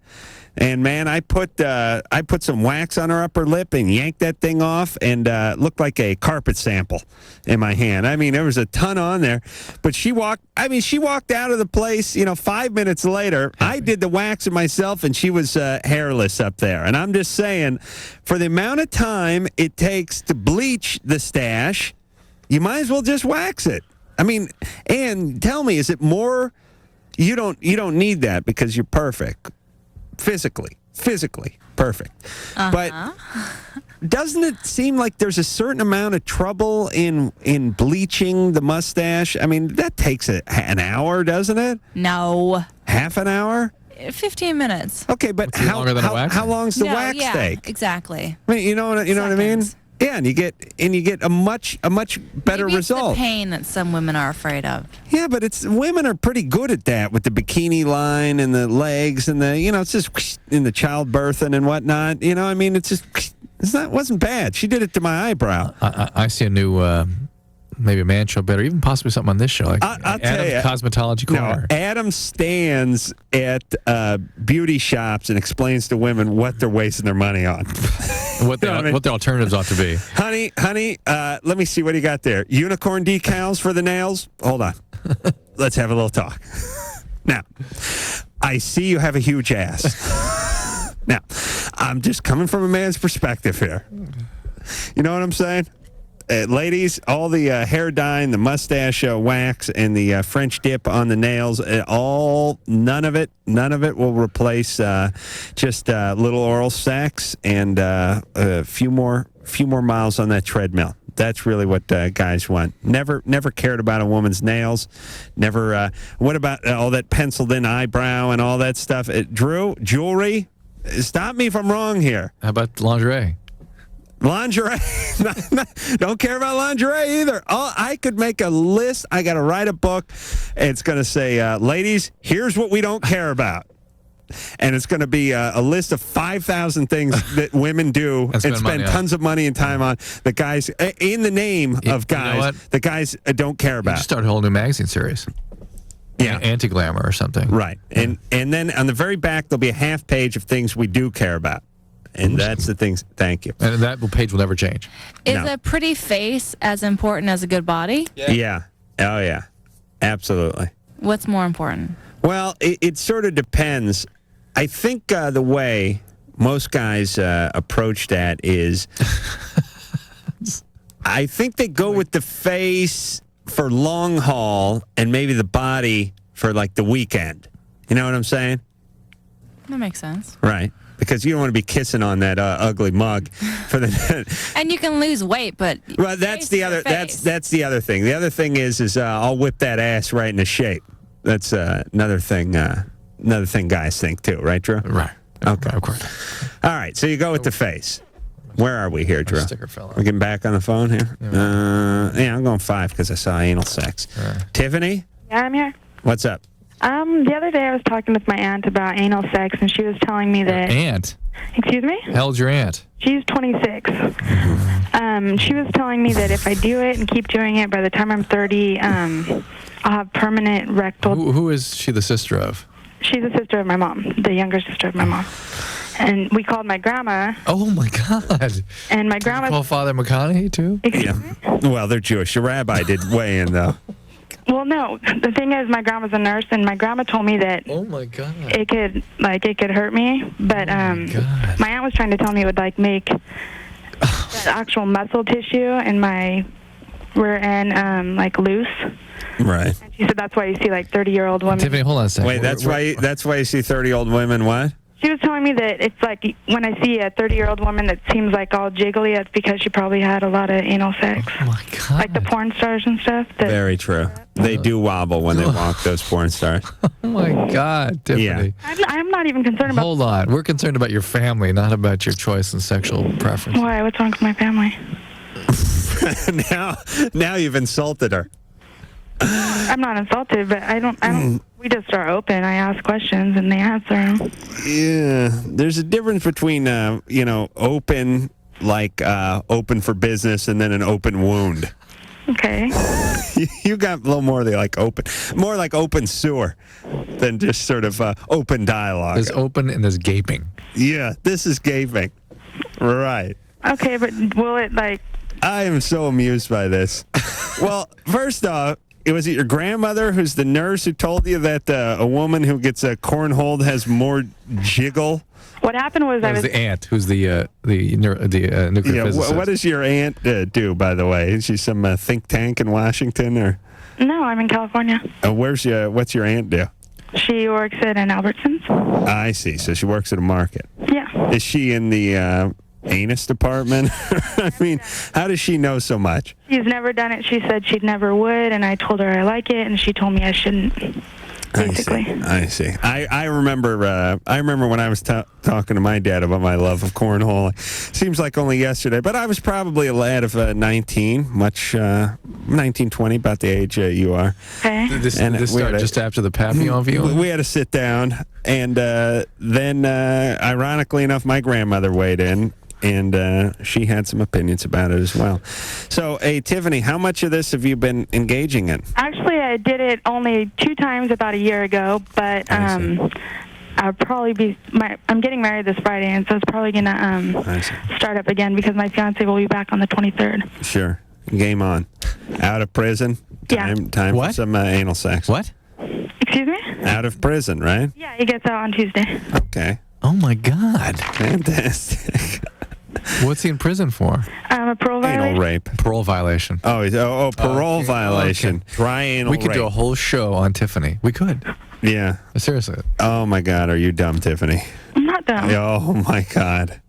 And man, I put some wax on her upper lip and yanked that thing off, and looked like a carpet sample in my hand. I mean, there was a ton on there, but she walked out of the place. You know, 5 minutes later, I did the waxing myself, and she was hairless up there. And I'm just saying, for the amount of time it takes to bleach the stash, you might as well just wax it. I mean, and tell me, is it more? You don't need that because you're perfect. Physically perfect. But doesn't it seem like there's a certain amount of trouble in bleaching the mustache? I mean, that takes an hour, doesn't it? No. Half an hour? 15 minutes. Okay, but how long's the wax take? Exactly. I mean, you know what I mean? Yeah, and you get a much better Maybe result. It's the pain that some women are afraid of. Yeah, but women are pretty good at that with the bikini line and the legs and it's just in the childbirthing and whatnot. I mean, wasn't bad. She did it to my eyebrow. I see a new. Maybe a man show better, even possibly something on this show. Like I'll tell you, Cosmetology Corner. No, Adam stands at beauty shops and explains to women what they're wasting their money on. What the alternatives ought to be. Honey, let me see what you got there. Unicorn decals for the nails? Hold on. Let's have a little talk. Now, I see you have a huge ass. Now, I'm just coming from a man's perspective here. You know what I'm saying? Ladies, all the hair dye and the mustache wax and the French dip on the nails, none of it will replace just little oral sex and a few more miles on that treadmill. That's really what guys want. Never cared about a woman's nails. Never. What about all that penciled in eyebrow and all that stuff? Drew, jewelry. Stop me if I'm wrong here. How about lingerie? Lingerie. Don't care about lingerie either. I could make a list. I got to write a book. It's going to say, ladies, here's what we don't care about. And it's going to be a list of 5,000 things that women do and spend tons of money and time on. The guys, in the name of guys, the guys don't care about. You start a whole new magazine series. Yeah. Anti-glamour or something. Right. And then on the very back, there'll be a half page of things we do care about. And that's the things. Thank you. And that page will never change. Is a pretty face as important as a good body? Yeah. Oh, yeah. Absolutely. What's more important? Well, it sort of depends. I think the way most guys approach that is, I think they go with the face for long haul and maybe the body for like the weekend. You know what I'm saying? That makes sense. Right. Because you don't want to be kissing on that ugly mug for the. And you can lose weight, but well, that's the other. That's the other thing. The other thing is I'll whip that ass right into shape. That's another thing. Another thing guys think too, right, Drew? Right. Okay. Of course. All right. So you go with the face. Where are we here, Drew? Sticker fell out. We're getting back on the phone here. Yeah, I'm going 5 because I saw anal sex. Tiffany. Yeah, I'm here. What's up? The other day I was talking with my aunt about anal sex, and she was telling me that... Aunt? Excuse me? How old's your aunt? She's 26. She was telling me that if I do it and keep doing it, by the time I'm 30, I'll have permanent rectal... Who is she the sister of? She's the sister of my mom, the younger sister of my mom. And we called my grandma. Oh, my God. And my grandma... Did you call Father McConaughey, too? Excuse me? Well, they're Jewish. Your rabbi did weigh in, though. Well, no. The thing is, my grandma's a nurse, and my grandma told me that oh my God, it could hurt me. But my aunt was trying to tell me it would make the actual muscle tissue in my rear end loose. Right. And she said that's why you see 30-year-old women. Tiffany, hold on a second. Wait, that's why you see 30-year-old women what? She was telling me that it's when I see a 30-year-old woman that seems all jiggly, it's because she probably had a lot of anal sex. Oh, my God. Like the porn stars and stuff. Very true. They do wobble when they walk, those porn stars. Oh, my God, Tiffany. Yeah. I'm not even concerned about... Hold on. We're concerned about your family, not about your choice and sexual preference. Why? What's wrong with my family? Now you've insulted her. I'm not insulted, but I don't. We just are open. I ask questions and they answer them. Yeah, there's a difference between open open for business and then an open wound. Okay. You got a little more open, more like open sewer than just sort of open dialogue. There's open and there's gaping. Yeah, this is gaping. Right. Okay, but will it I am so amused by this. Well, first off, was it your grandmother who's the nurse who told you that a woman who gets cornholed has more jiggle? What happened was that was the aunt who's the nuclear physicist. What does your aunt do, by the way? Is she some think tank in Washington or? No, I'm in California. What's your aunt do? She works at an Albertsons. I see. So she works at a market. Yeah. Is she in the anus department? I mean, how does she know so much? She's never done it. She said she'd never would, and I told her I like it, and she told me I shouldn't. basically. I see. I remember. I remember when I was talking to my dad about my love of cornhole. Seems like only yesterday, but I was probably a lad of 19, 19, 20, about the age you are. Okay. Did this start just after the Papillon view? We had to sit down, and then, ironically enough, my grandmother weighed in. And she had some opinions about it as well. So, hey, Tiffany, how much of this have you been engaging in? Actually, I did it only 2 times about a year ago, but I'll probably be. I'm getting married this Friday, and so it's probably gonna start up again because my fiance will be back on the 23rd. Sure, game on. Out of prison. Time for some anal sex. What? Excuse me? Out of prison, right? Yeah, he gets out on Tuesday. Okay. Oh my God! Fantastic. What's he in prison for? A parole violation. Anal rape. Parole violation. Oh, parole violation. Okay. Dry anal We could rape. do a whole show on Tiffany. We could. Yeah. Seriously. Oh my God, are you dumb, Tiffany? I'm not dumb. Oh my God.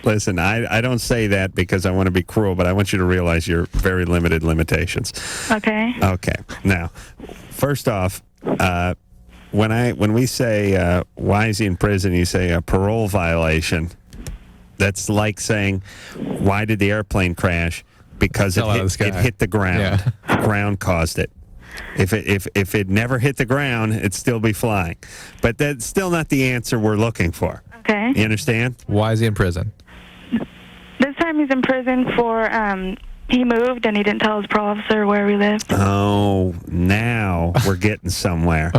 Listen, I don't say that because I want to be cruel, but I want you to realize your very limited limitations. Okay. Okay. Now, first off, when we say why is he in prison, you say a parole violation. That's like saying, why did the airplane crash? Because it hit the ground. Yeah. The ground caused it. If it never hit the ground, it'd still be flying. But that's still not the answer we're looking for. Okay. You understand? Why is he in prison? This time he's in prison for he moved and he didn't tell his parole officer where we lived. Oh, now we're getting somewhere.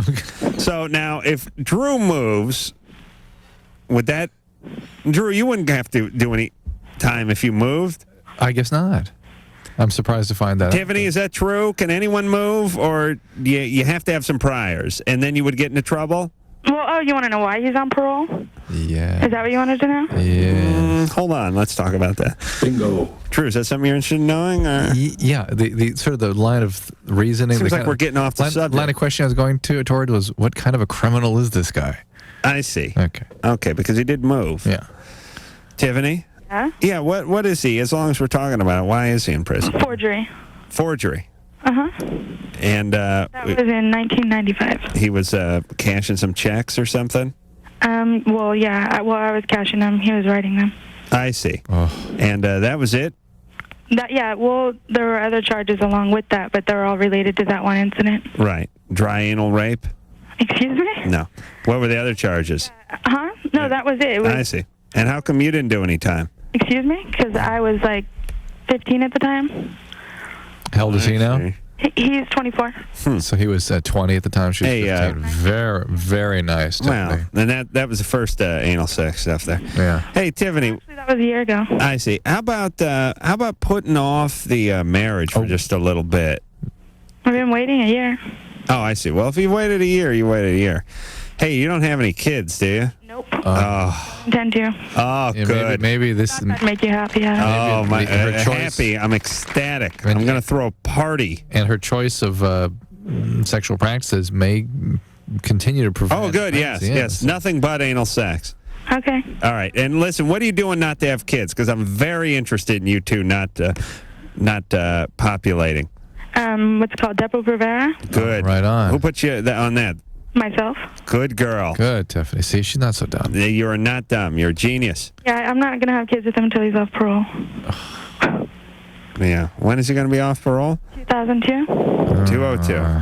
So now, if Drew moves, would that... Drew, you wouldn't have to do any time if you moved? I guess not. I'm surprised to find that. Tiffany, is that true? Can anyone move, or you have to have some priors, and then you would get into trouble? Well, you want to know why he's on parole? Yeah. Is that what you wanted to know? Yeah. Hold on, let's talk about that. Bingo. Drew, is that something you're interested in knowing? Or? Yeah, the sort of the line of reasoning. Seems like we're getting off the subject. Line of question I was going toward was, what kind of a criminal is this guy? I see. Okay. Okay, because he did move. Yeah. Tiffany? Yeah? Yeah, what is he? As long as we're talking about it, why is he in prison? Forgery. Forgery. Uh-huh. And that was in 1995. He was cashing some checks or something? Well, yeah. While I was cashing them, he was writing them. I see. Oh. And that was it? Yeah, well, there were other charges along with that, but they're all related to that one incident. Right. Dry anal rape? Excuse me? No. What were the other charges? Huh? No, that was it. I see. And how come you didn't do any time? Excuse me? Because I was like 15 at the time. How old is he now? He's 24. So he was 20 at the time. She was 15. Very, very nice. Wow. And that was the first anal sex stuff there. Yeah. Hey, Tiffany. Actually, that was a year ago. I see. How about putting off the marriage for just a little bit? I've been waiting a year. Oh, I see. Well, if you waited a year, you waited a year. Hey, you don't have any kids, do you? Nope. Oh. Intend to. Oh, yeah, good. Maybe this That'd make you happy. Oh, my! her choice, happy. I'm ecstatic. I'm going to throw a party. And her choice of sexual practices may continue to prevent. Oh, good. Yes. Nothing but anal sex. Okay. All right. And listen, what are you doing not to have kids? Because I'm very interested in you two not populating. What's it called? Depo-Provera? Good. Right on. Who put you on that? Myself. Good girl. Good, Tiffany. See, she's not so dumb. You are not dumb. You're a genius. Yeah, I'm not going to have kids with him until he's off parole. Yeah. When is he going to be off parole? 2002. 202. All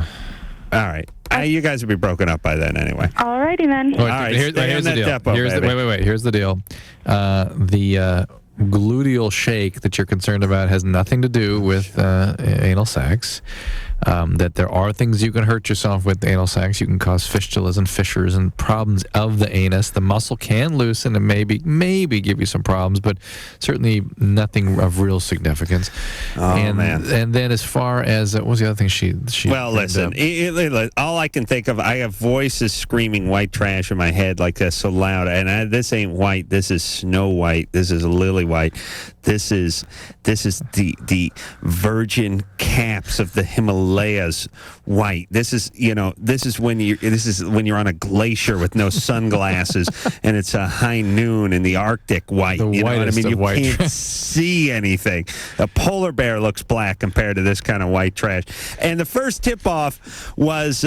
right. You guys will be broken up by then anyway. Alrighty then. All right. Here's the deal. Depo, wait. Here's the deal. The gluteal shake that you're concerned about has nothing to do with anal sex. That there are things you can hurt yourself with anal sex. You can cause fistulas and fissures and problems of the anus. The muscle can loosen and maybe give you some problems, but certainly nothing of real significance. Oh, man. And then as far as what was the other thing she well, listen, all I can think of, I have voices screaming white trash in my head like this so loud, and this ain't white. This is Snow White. This is Lily White. This is the virgin caps of the Himalayas Himalaya's white. This is when you're on a glacier with no sunglasses and it's a high noon in the Arctic white. The you know what I whitest mean? of You white can't trash. see anything. A polar bear looks black compared to this kind of white trash. And the first tip-off was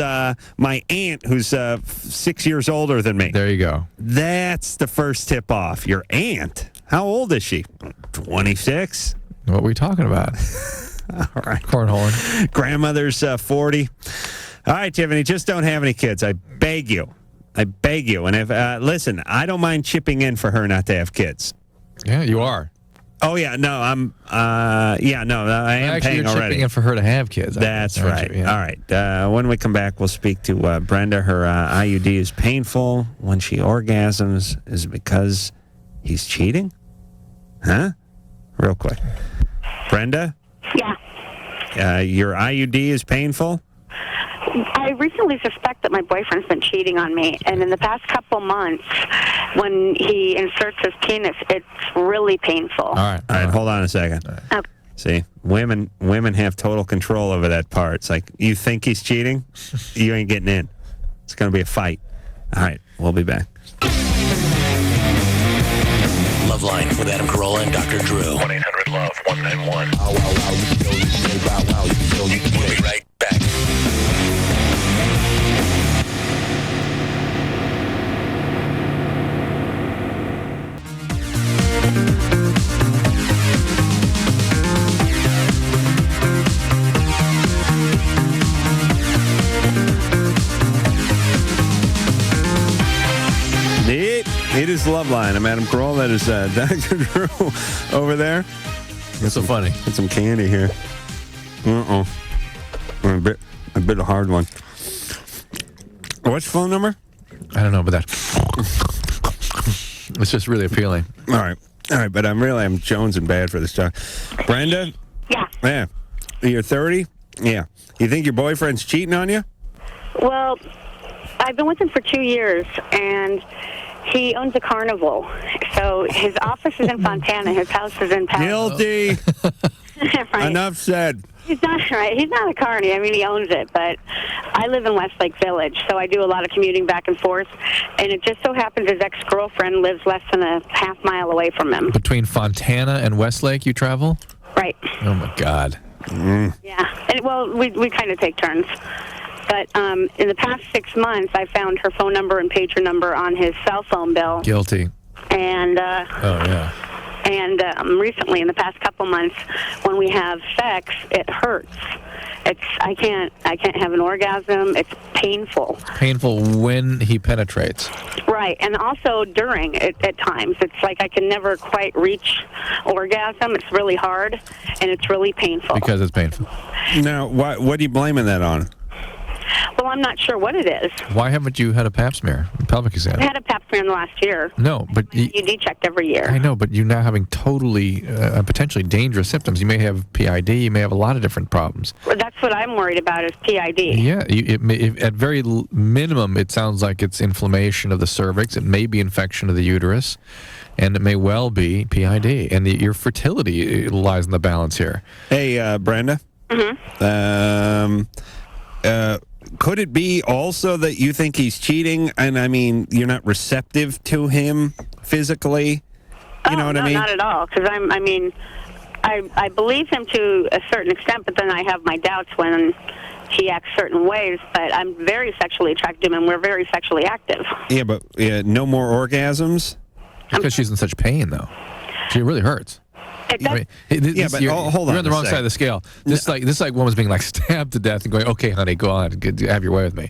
my aunt, who's 6 years older than me. There you go. That's the first tip-off. Your aunt? How old is she? 26? What are we talking about? All right. Cornholing. Grandmother's 40. All right, Tiffany, just don't have any kids. I beg you. And if listen, I don't mind chipping in for her not to have kids. Yeah, you are. Oh, yeah. No, I am Actually, paying you're already. chipping in for her to have kids. That's right. Yeah. All right. When we come back, we'll speak to Brenda. Her IUD is painful when she orgasms. Is it because he's cheating? Huh? Real quick. Brenda? Yeah. Your IUD is painful? I recently suspect that my boyfriend's been cheating on me, and in the past couple months, when he inserts his penis, it's really painful. All right. Hold on a second. Okay. See, women have total control over that part. It's like, you think he's cheating? You ain't getting in. It's going to be a fight. All right. We'll be back. LoveLine with Adam Carolla and Dr. Drew. 1-800-LOVE-191. We'll be right back. It is LoveLine. I'm Adam Carolla. That is Dr. Drew over there. What's so funny? Got some candy here. A bit of hard one. What's your phone number? I don't know, but that it's just really appealing. All right, but I'm jonesing bad for this talk. Brenda? Yeah. You're 30? Yeah. You think your boyfriend's cheating on you? Well, I've been with him for 2 years, and he owns a carnival. So his office is in Fontana. His house is in Palo. Guilty. Right. Enough said. He's not right. He's not a carny. I mean, he owns it, but I live in Westlake Village, so I do a lot of commuting back and forth. And it just so happens his ex-girlfriend lives less than a half mile away from him. Between Fontana and Westlake, you travel? Right. Oh my God. Yeah. And, well, we kind of take turns. But in the past 6 months, I found her phone number and pager number on his cell phone bill. Guilty. And oh yeah. And recently, in the past couple months, when we have sex, it hurts. I can't have an orgasm. It's painful. Painful when he penetrates. Right, and also during at times. It's like I can never quite reach orgasm. It's really hard, and it's really painful. Because it's painful. Now, what are you blaming that on? Well, I'm not sure what it is. Why haven't you had a pap smear, pelvic exam? I had a pap smear in the last year. No, but UD checked every year. I know, but you're now having totally potentially dangerous symptoms. You may have PID. You may have a lot of different problems. Well, that's what I'm worried about is PID. Yeah, at very minimum, it sounds like it's inflammation of the cervix. It may be infection of the uterus, and it may well be PID. And your fertility lies in the balance here. Hey, Brenda. Mm-hmm. Could it be also that you think he's cheating, and I mean, you're not receptive to him physically? You know what I mean? Not at all. Because I believe him to a certain extent, but then I have my doubts when he acts certain ways. But I'm very sexually attracted to him, and we're very sexually active. Yeah, but no more orgasms? Because she's in such pain, though. She really hurts. Hold on. You're on the wrong side of the scale. This is like woman's being like stabbed to death and going, "Okay, honey, go on, have your way with me."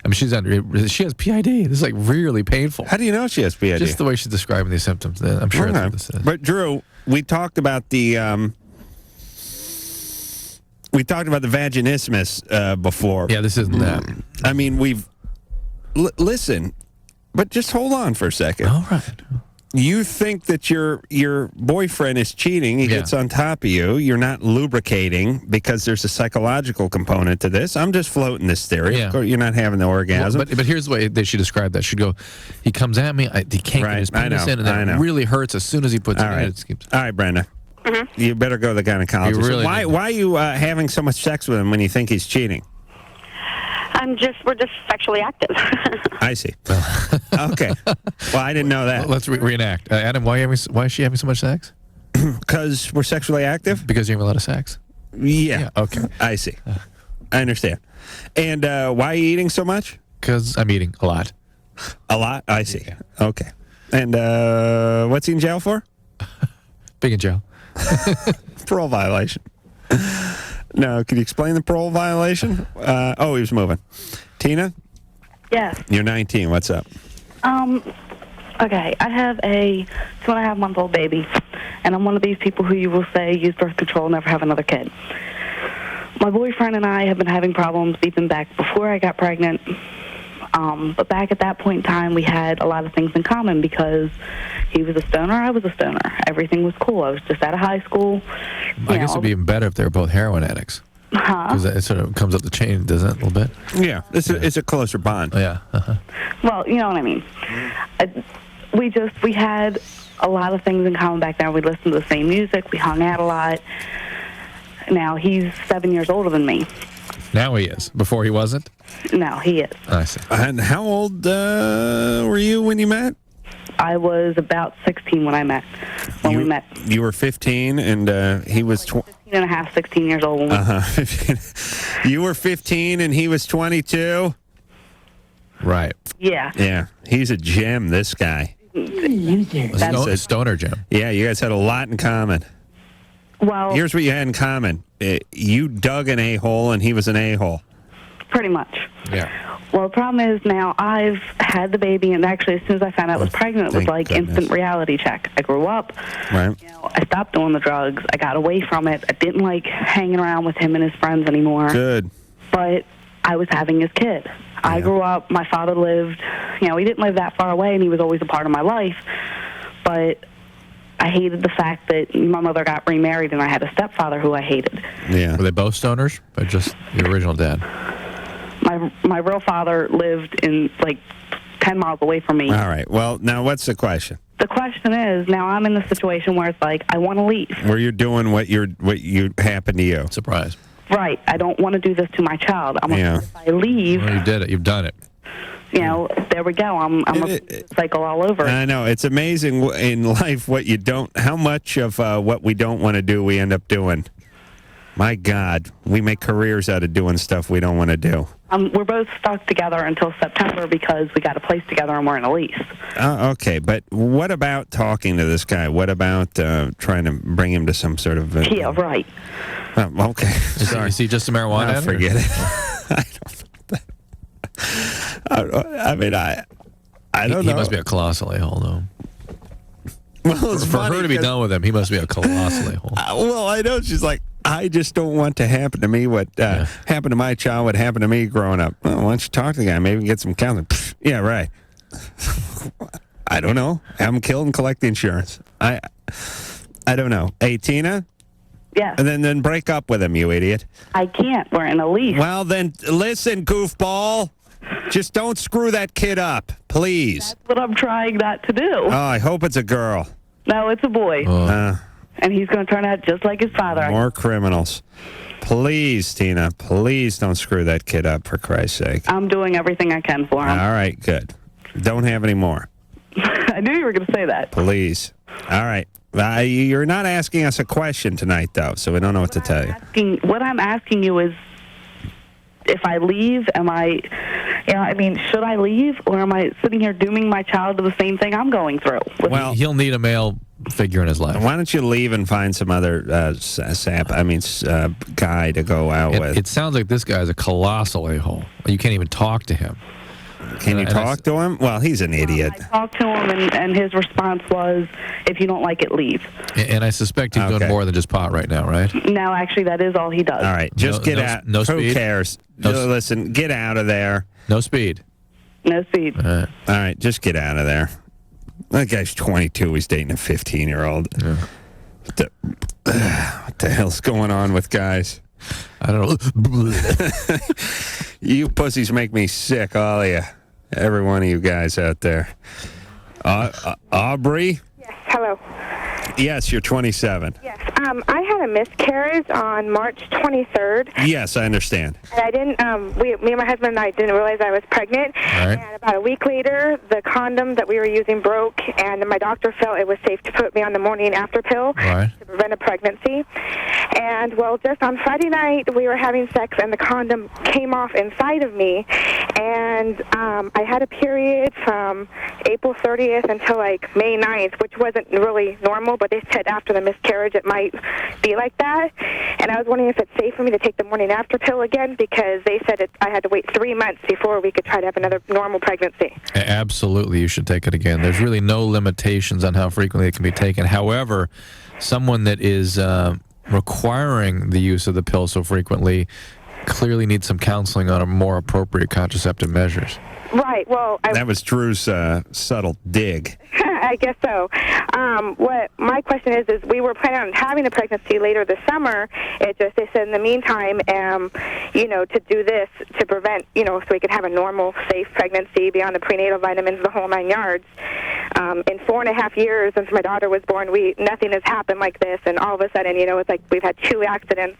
I mean, she has PID. This is like really painful. How do you know she has PID? Just the way she's describing these symptoms. I'm sure that's what this is. But Drew, we talked about the vaginismus before. Yeah, this isn't that. I mean, listen, but just hold on for a second. All right. You think that your boyfriend is cheating. He gets on top of you. You're not lubricating because there's a psychological component to this. I'm just floating this theory. Yeah. Of course, you're not having the orgasm. Well, but here's the way they should describe that. She'd go, he comes at me, he can't get his penis in, and then it really hurts as soon as he puts it in. All right, Brenda. You better go to the gynecologist. You really why are you having so much sex with him when you think he's cheating? We're just sexually active. I see. Okay. Well, I didn't know that. Let's reenact. Adam, why is she having so much sex? Because we're sexually active? Because you have a lot of sex? Yeah. Okay. I see. I understand. And why are you eating so much? Because I'm eating a lot. A lot? I see. Yeah. Okay. And what's he in jail for? Big in jail. Parole violation. No, can you explain the parole violation? He was moving. Tina? Yes. You're 19. What's up? Okay, I have a 2.5-month-old baby, and I'm one of these people who you will say use birth control, never have another kid. My boyfriend and I have been having problems even back before I got pregnant. But back at that point in time, we had a lot of things in common because he was a stoner, I was a stoner. Everything was cool. I was just out of high school. I guess it'd be even better if they were both heroin addicts. Because it sort of comes up the chain, doesn't it, a little bit? Yeah, it's a closer bond. Oh, yeah. Well, you know what I mean. We had a lot of things in common back then. We listened to the same music. We hung out a lot. Now, he's 7 years older than me. Now he is. Before he wasn't? No, he is. I see. And how old were you when you met? I was about 16 when we met. You were 15, and he was 15 and a half, 16 years old. When we You were 15, and he was 22? Right. Yeah. Yeah. He's a gem, this guy. A stoner gem. Yeah, you guys had a lot in common. Well, here's what you had in common. You dug an a-hole, and he was an a-hole. Pretty much. Yeah. Well, the problem is now I've had the baby, and actually as soon as I found out I was pregnant, it was like instant reality check. I grew up. Right. I stopped doing the drugs. I got away from it. I didn't like hanging around with him and his friends anymore. Good. But I was having his kid. Yeah. I grew up. My father lived, he didn't live that far away, and he was always a part of my life. But I hated the fact that my mother got remarried, and I had a stepfather who I hated. Yeah. Were they both stoners, or just your original dad? My real father lived in, 10 miles away from me. All right. Well, now what's the question? The question is, now I'm in the situation where it's like, I want to leave. Where you're doing what you happened to you. Surprise. Right. I don't want to do this to my child. If I leave... Well, you did it. You've done it. There we go. I'm a cycle all over. I know. It's amazing in life how much of what we don't want to do we end up doing. My God, we make careers out of doing stuff we don't want to do. We're both stuck together until September because we got a place together and we're in a lease. Okay, but what about talking to this guy? What about trying to bring him to some sort of... yeah, right. Okay. Sorry. Is he just a marijuana addict? Forget it. I don't know. He must be a colossal a-hole, though. Well, it's for her to be done with him, he must be a colossal a-hole. Well, I know. She's like, I just don't want to happen to me what happened to my child, what happened to me growing up. Well, why don't you talk to the guy? Maybe get some counseling. Yeah, right. I don't know. Have him killed and collect the insurance. I don't know. Hey, Tina? Yeah. And then break up with him, you idiot. I can't. We're in a lease. Well, then listen, goofball. Just don't screw that kid up, please. That's what I'm trying not to do. Oh, I hope it's a girl. No, it's a boy. And he's going to turn out just like his father. More criminals. Please, Tina, please don't screw that kid up, for Christ's sake. I'm doing everything I can for him. All right, good. Don't have any more. I knew you were going to say that. Please. All right. You're not asking us a question tonight, though, so we don't know what to tell you. What I'm asking you is, if I leave, should I leave, or am I sitting here dooming my child to the same thing I'm going through? Well, he'll need a male figure in his life. Why don't you leave and find some other guy to go out with? It sounds like this guy's a colossal a-hole. You can't even talk to him. Can you talk to him? Well, he's an idiot. I talked to him, and his response was, if you don't like it, leave. And I suspect he's doing more than just pot right now, right? No, actually, that is all he does. All right, just get out. No speed? Who cares? Listen, get out of there. No speed. No speed. All right, just get out of there. That guy's 22. He's dating a 15-year-old. Yeah. What the hell's going on with guys? I don't know. You pussies make me sick, all of you. Every one of you guys out there. Aubrey? Yes, hello. Yes, you're 27. Yes, I had a miscarriage on March 23rd. Yes, I understand. And I didn't, me and my husband and I didn't realize I was pregnant. Right. And about a week later, the condom that we were using broke, and my doctor felt it was safe to put me on the morning after pill to prevent a pregnancy. And, well, just on Friday night, we were having sex, and the condom came off inside of me. And I had a period from April 30th until, like, May 9th, which wasn't really normal, but they said after the miscarriage it might be like that. And I was wondering if it's safe for me to take the morning after pill again, because they said I had to wait 3 months before we could try to have another normal pregnancy. Absolutely, you should take it again. There's really no limitations on how frequently it can be taken. However, someone that is requiring the use of the pill so frequently clearly needs some counseling on a more appropriate contraceptive measures. Right, well... that was Drew's subtle dig. I guess so. What my question is we were planning on having a pregnancy later this summer. They said in the meantime, to do this to prevent, so we could have a normal, safe pregnancy beyond the prenatal vitamins, the whole 9 yards. In 4.5 years since my daughter was born, nothing has happened like this, and all of a sudden, it's like we've had 2 accidents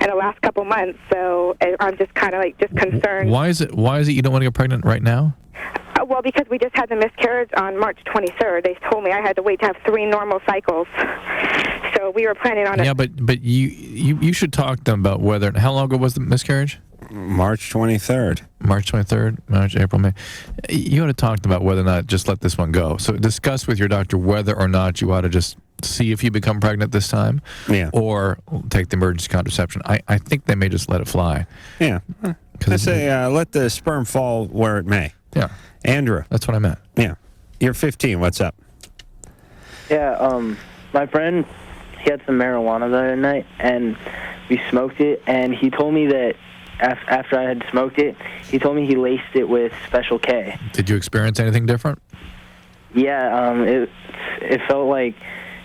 in the last couple months. So I'm just kind of just concerned. Why is it you don't want to get pregnant right now? Well, because we just had the miscarriage on March 23rd. They told me I had to wait to have 3 normal cycles. So we were planning on it. Yeah, but you should talk to them about whether... How long ago was the miscarriage? March 23rd. March 23rd? March, April, May. You ought to talk to them about whether or not just let this one go. So discuss with your doctor whether or not you ought to just see if you become pregnant this time. Yeah. Or take the emergency contraception. I think they may just let it fly. Yeah. I say let the sperm fall where it may. Yeah. Andrew. That's what I meant. Yeah. You're 15. What's up? Yeah, my friend, he had some marijuana the other night, and we smoked it, and he told me that after I had smoked it, he told me he laced it with Special K. Did you experience anything different? Yeah, it felt like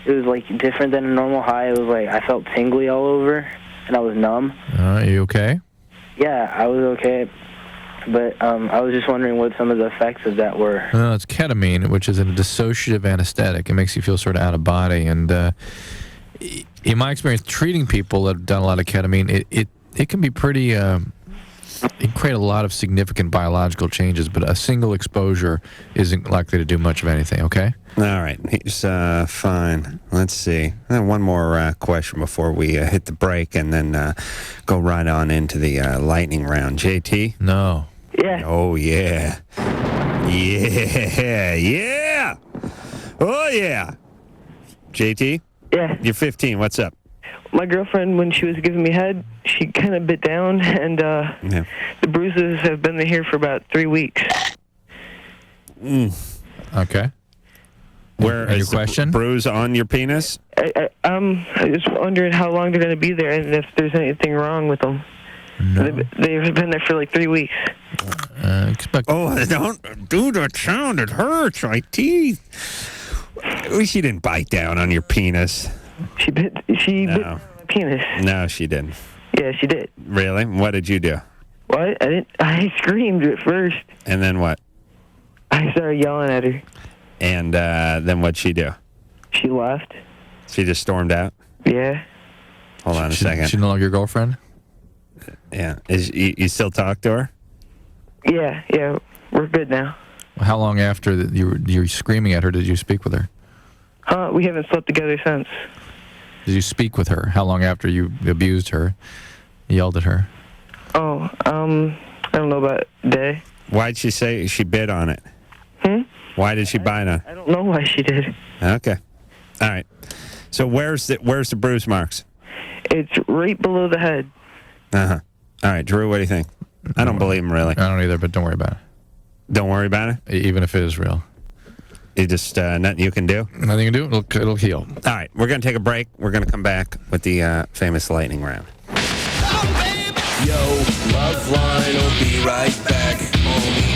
it was like different than a normal high. It was like I felt tingly all over, and I was numb. Are you okay? Yeah, I was okay. But I was just wondering what some of the effects of that were. Well, it's ketamine, which is a dissociative anesthetic. It makes you feel sort of out of body. And in my experience treating people that have done a lot of ketamine, it can be pretty... it can create a lot of significant biological changes, but a single exposure isn't likely to do much of anything, okay? All right. He's fine. Let's see. One more question before we hit the break and then go right on into the lightning round. JT? No. Yeah. Oh, yeah. Yeah. Yeah. Oh, yeah. JT? Yeah. You're 15. What's up? My girlfriend, when she was giving me head, she kind of bit down, and the bruises have been here for about 3 weeks. Okay. Where and is your question? The bruise on your penis? I'm just wondering how long they're going to be there and if there's anything wrong with them. No. They've been there for like 3 weeks. Don't do that sound. It hurts my teeth. At least she didn't bite down on your penis. She bit my penis. No, she didn't. Yeah, she did. Really? What did you do? What? I screamed at first. And then what? I started yelling at her. And then what'd she do? She left. She just stormed out? Yeah. Hold on a second. She no longer your girlfriend? Yeah. You still talk to her? Yeah, we're good now. How long after you were screaming at her did you speak with her? We haven't slept together since. Did you speak with her? How long after you abused her, yelled at her? Oh, I don't know about a day. Why'd she say she bit on it? Why did she bite on it? I don't know why she did. Okay. All right. So where's the bruise marks? It's right below the head. Uh-huh. All right, Drew, what do you think? I don't believe him, really. I don't either, but don't worry about it. Don't worry about it? Even if it is real. You just, nothing you can do? Nothing you can do. It'll heal. All right, we're going to take a break. We're going to come back with the famous lightning round. Yo, LoveLine will be right back, homie.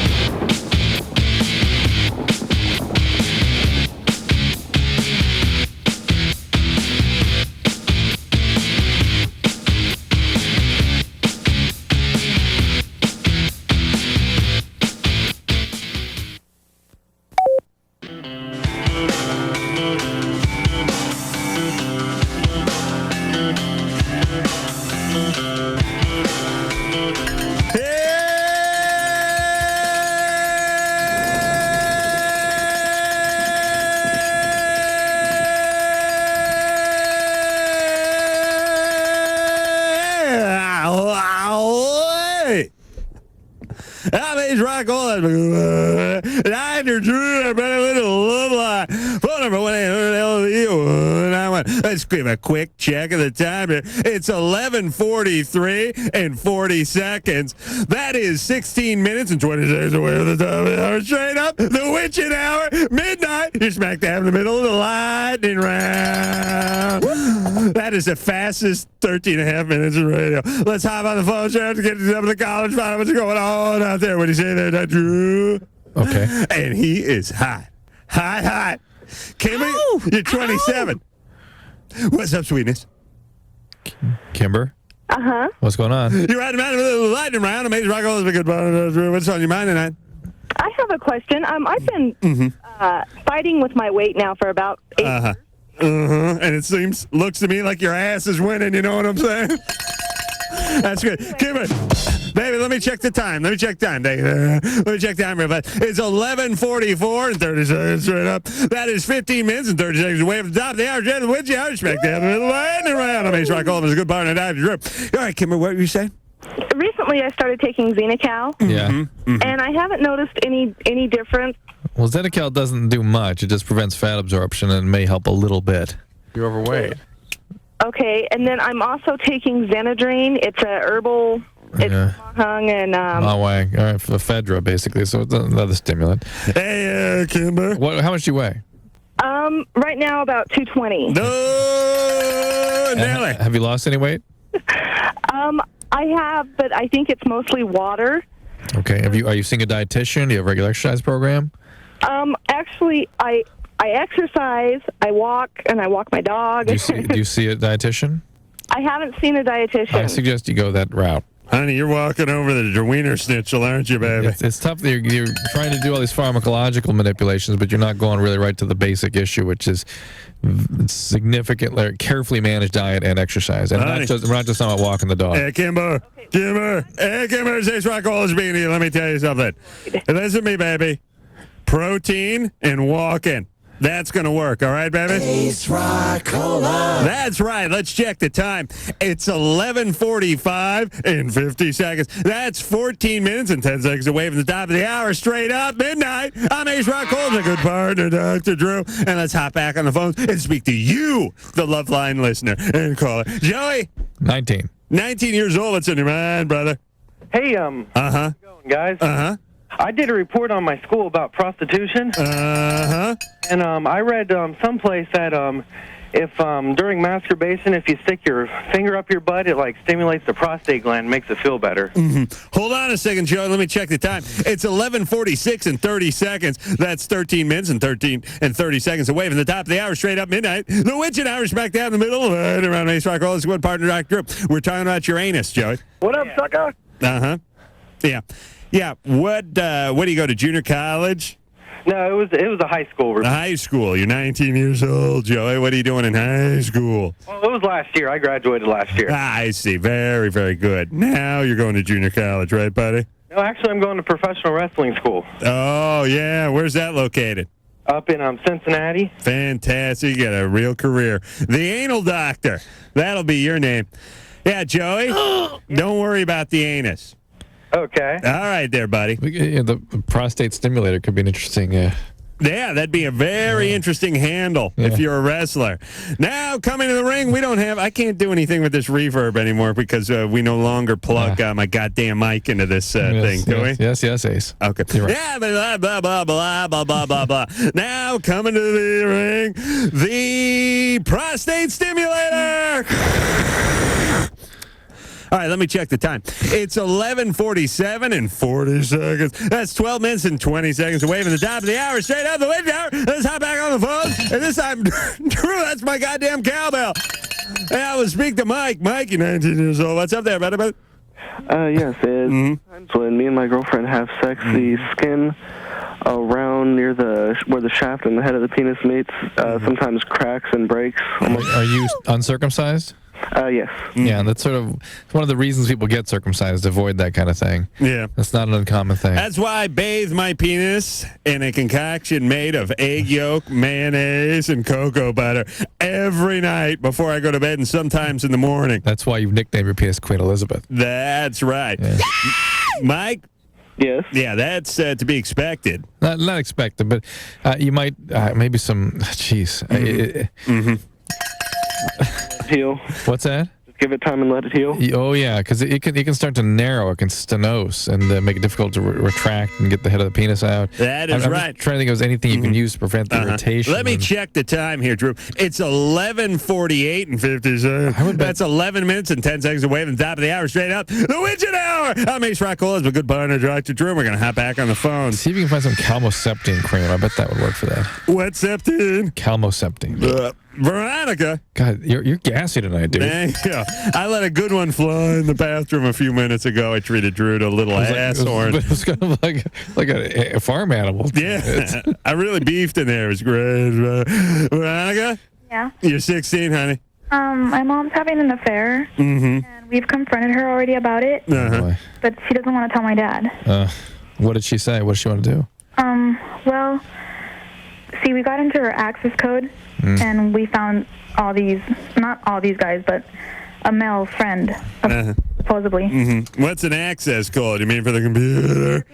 I'm Ace Rock. And I'm your Drew. I'm a little love line. Phone number 1-800-LV. Let's give a quick check of the time here. It's 11:43 and 40 seconds. That is 16 minutes and 20 seconds away from the top of the hour. Straight up, the witching hour, midnight. You're smack dab in the middle of the lightning round. That is the fastest 13 and a half minutes of radio. Let's hop on the phone, Sheriff, to get to the college. Find out what's going on out there. What do you say there, Dr. Drew? Okay. And he is hot. Hot. Kimber, you're 27. Ow. What's up, sweetness? Kimber? Uh-huh. What's going on? You're riding around with a little lightning round. Amazing Rock. Always a good one. What's on your mind tonight? I have a question. I've been fighting with my weight now for about 8 years. And it looks to me like your ass is winning. You know what I'm saying? That's good. Kimber, baby, let me check the time. Let me check time real fast. It's 11:44 and 30 seconds straight up. That is 15 minutes and 30 seconds away from the top of the hour. Jen, with you, I respect that. Lightning round. I'm Ace Rock. All of us a good partner. Dr. Drew. All right, Kimber, what were you saying? Recently, I started taking Xenical, and I haven't noticed any difference. Well, Xenical doesn't do much. It just prevents fat absorption and may help a little bit. You're overweight. Okay, and then I'm also taking Xenadrine. It's a herbal. It's hung and Mawang. All right, ephedra basically. So it's another stimulant. Hey, Kimber. How much do you weigh? Right now about 220. No, Nelly. Have you lost any weight? I have, but I think it's mostly water. Okay. Are you seeing a dietitian? Do you have a regular exercise program? Actually, I exercise, I walk, and I walk my dog. Do you see a dietitian? I haven't seen a dietitian. I suggest you go that route. Honey, you're walking over the wiener schnitzel, aren't you, baby? It's tough. You're trying to do all these pharmacological manipulations, but you're not going really right to the basic issue, which is significant, carefully managed diet and exercise. And we're not just talking about walking the dog. Hey, Kimber. Hey, Kimber. It's Ace Rock. Always being here. Let me tell you something. Listen to me, baby. Protein and walking. That's going to work, all right, baby? Ace Rock Cola. That's right. Let's check the time. It's 11:45 and 50 seconds. That's 14 minutes and 10 seconds away from the top of the hour. Straight up midnight. I'm Ace Rock Cola, a good partner, Dr. Drew. And let's hop back on the phone and speak to you, the LoveLine listener, and call it. Joey. 19 years old. What's in your mind, brother? Hey, how's it going, guys? I did a report on my school about prostitution. And I read someplace that if during masturbation, if you stick your finger up your butt, it stimulates the prostate gland, makes it feel better. Hold on a second, Joe. Let me check the time. It's 11:46 and 30 seconds. That's 13 minutes and 30 seconds away from the top of the hour. Straight up midnight. The witching hour smack down in the middle. Right around Ace Rock. All is good partner, Dr. Drew. We're talking about your anus, Joey. What up, sucker? Yeah. What do you go to, junior college? No, it was a high school report. High school. You're 19 years old, Joey. What are you doing in high school? Well, it was last year. I graduated last year. I see. Very, very good. Now you're going to junior college, right, buddy? No, actually, I'm going to professional wrestling school. Oh, yeah. Where's that located? Up in Cincinnati. Fantastic. You got a real career. The Anal Doctor. That'll be your name. Yeah, Joey, don't worry about the anus. Okay. All right there, buddy. The prostate stimulator could be an interesting... Yeah, that'd be a very interesting handle if you're a wrestler. Now, coming to the ring, I can't do anything with this reverb anymore because we no longer plug my goddamn mic into this thing, do we? Yes, Ace. Okay. You're right. Yeah, blah, blah, blah, blah, blah, blah, blah, blah. Now, coming to the ring, the prostate stimulator. All right, let me check the time. It's 11:47 and 40 seconds. That's 12 minutes and 20 seconds away from the top of the hour. Straight up the window hour. Let's hop back on the phone. And this time, Drew, that's my goddamn cowbell. And I will speak to Mike. Mike, you're 19 years old. What's up there, brother? Yes, it's when me and my girlfriend have sex, the skin around near where the shaft and the head of the penis meets sometimes cracks and breaks. Are you uncircumcised? Yes. Yeah, that's sort of one of the reasons people get circumcised, to avoid that kind of thing. Yeah. That's not an uncommon thing. That's why I bathe my penis in a concoction made of egg yolk, mayonnaise, and cocoa butter every night before I go to bed and sometimes in the morning. That's why you've nicknamed your penis Queen Elizabeth. That's right. Yeah. Mike, Yes. Yeah, that's to be expected. Not expected, but you might maybe some. Jeez. Heal. What's that? Just give it time and let it heal. Oh yeah, because it can start to narrow. It can stenose and make it difficult to retract and get the head of the penis out. That is I'm right. just trying to think of anything you can use to prevent the irritation. Let me check the time here, Drew. It's 11:48 and 50 seconds. That's 11 minutes and 10 seconds away from the top of the hour. Straight up, the Widget Hour. I'm Ace Rockola. It's my good partner, Dr. Drew. We're going to hop back on the phone. See if you can find some calmoseptine cream. I bet that would work for that. What's septine? Calmoseptine. Veronica. God, you're gassy tonight, dude. Thank you. I let a good one fly in the bathroom a few minutes ago. I treated Drew to a little ass horn. It was kind of like a farm animal. Yeah. I really beefed in there. It was great. Veronica? Yeah. You're 16, honey. My mom's having an affair, and we've confronted her already about it, but she doesn't want to tell my dad. What did she say? What does she want to do? Well, see, we got into her access code, and we found not all these guys, but a male friend, supposedly. What's an access code? You mean for the computer?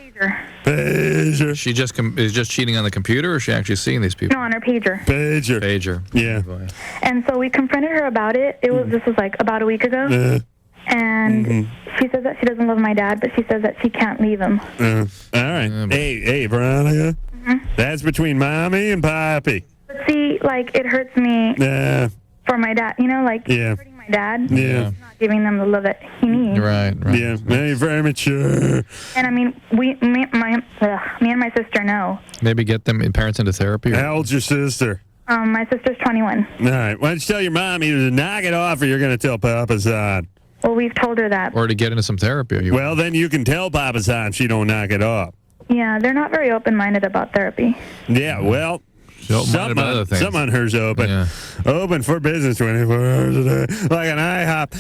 Pager. She is just cheating on the computer, or is she actually seeing these people? No, on her pager. Pager. Yeah. And so we confronted her about it. This was like about a week ago. And she says that she doesn't love my dad, but she says that she can't leave him. All right. Hey, Veronica. That's between Mommy and Poppy. But see, like, it hurts me for my dad. You know, like, hurting my dad. Yeah. Not giving them the love that he needs. Right. Yeah. You're very mature. And, I mean, me and my sister know. Maybe get parents into therapy. How old's your sister? My sister's 21. All right. Why don't you tell your mom either to knock it off or you're going to tell Papa San? Well, we've told her that. Or to get into some therapy. Well, then you can tell Papa San she don't knock it off. Yeah, they're not very open-minded about therapy. Yeah, well, some on her's open. Yeah. Open for business 24 hours a day. Like an IHOP.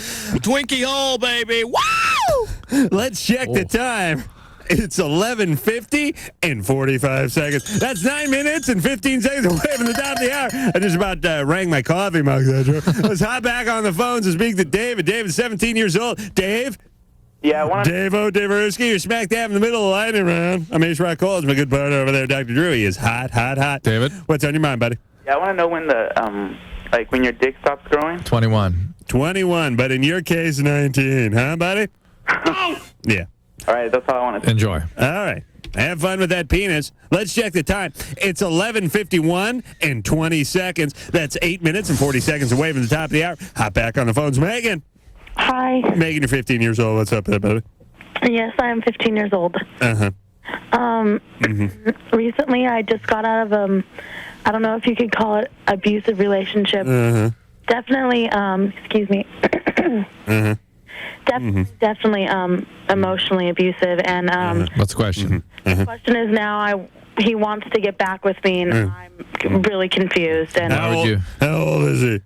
Twinkie hole, baby. Woo! Let's check the time. It's 11:50 and 45 seconds. That's 9 minutes and 15 seconds away from the top of the hour. I just about rang my coffee mug. Let's hop back on the phones and speak to David. David's 17 years old. Dave? Yeah, Dave-O, Dave-Erski, you're smack dab in the middle of the lightning round. I'm Ace Rockola. It's my good partner over there, Dr. Drew. He is hot. David? What's on your mind, buddy? Yeah, I want to know when when your dick stops growing. 21. 21, but in your case, 19. Huh, buddy? Yeah. All right, that's all I want to Enjoy. All right. Have fun with that penis. Let's check the time. It's 11:51 and 20 seconds. That's 8 minutes and 40 seconds away from the top of the hour. Hop back on the phones. Megan. Hi. Megan, you're 15 years old. What's up there, buddy? Yes, I am 15 years old. Recently, I just got out of I don't know if you could call it abusive relationship. Definitely, excuse me. Definitely emotionally abusive. And what's the question? The question is now he wants to get back with me, and I'm really confused. And How old is he?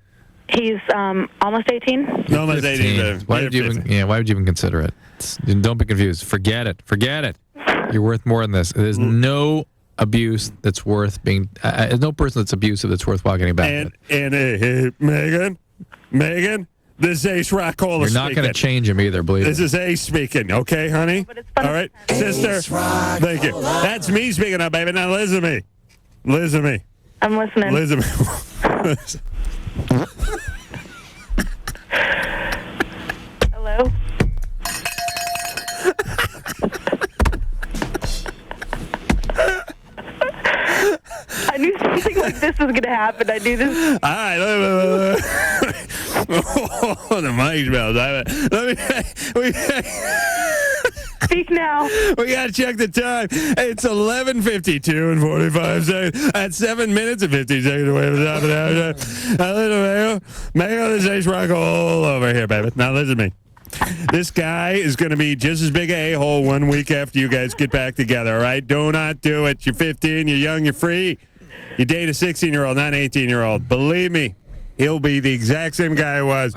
He's almost 18. Almost 18. Why would you even consider it? Don't be confused. Forget it. You're worth more than this. There's no abuse that's worth being. There's no person that's abusive that's worth walking back with. And hey, Megan, this is Ace Rockola. You're not going to change him either, believe me. This is Ace speaking, okay, honey? All right, sister. Thank you. That's me speaking up, baby. Now listen to me. I'm listening. Listen to me. Hello? I knew something like this was going to happen. I knew this. All right. The mic's bells. Speak now. We got to check the time. It's 11:52 and 45 seconds. That's 7 minutes and 15 seconds away from the top of the hour. Now listen, Mayo, this is Ace Rockola over here, baby. Now listen to me. This guy is going to be just as big a a-hole 1 week after you guys get back together, all right? Do not do it. You're 15, you're young, you're free. You date a 16-year-old, not an 18-year-old. Believe me, he'll be the exact same guy he was.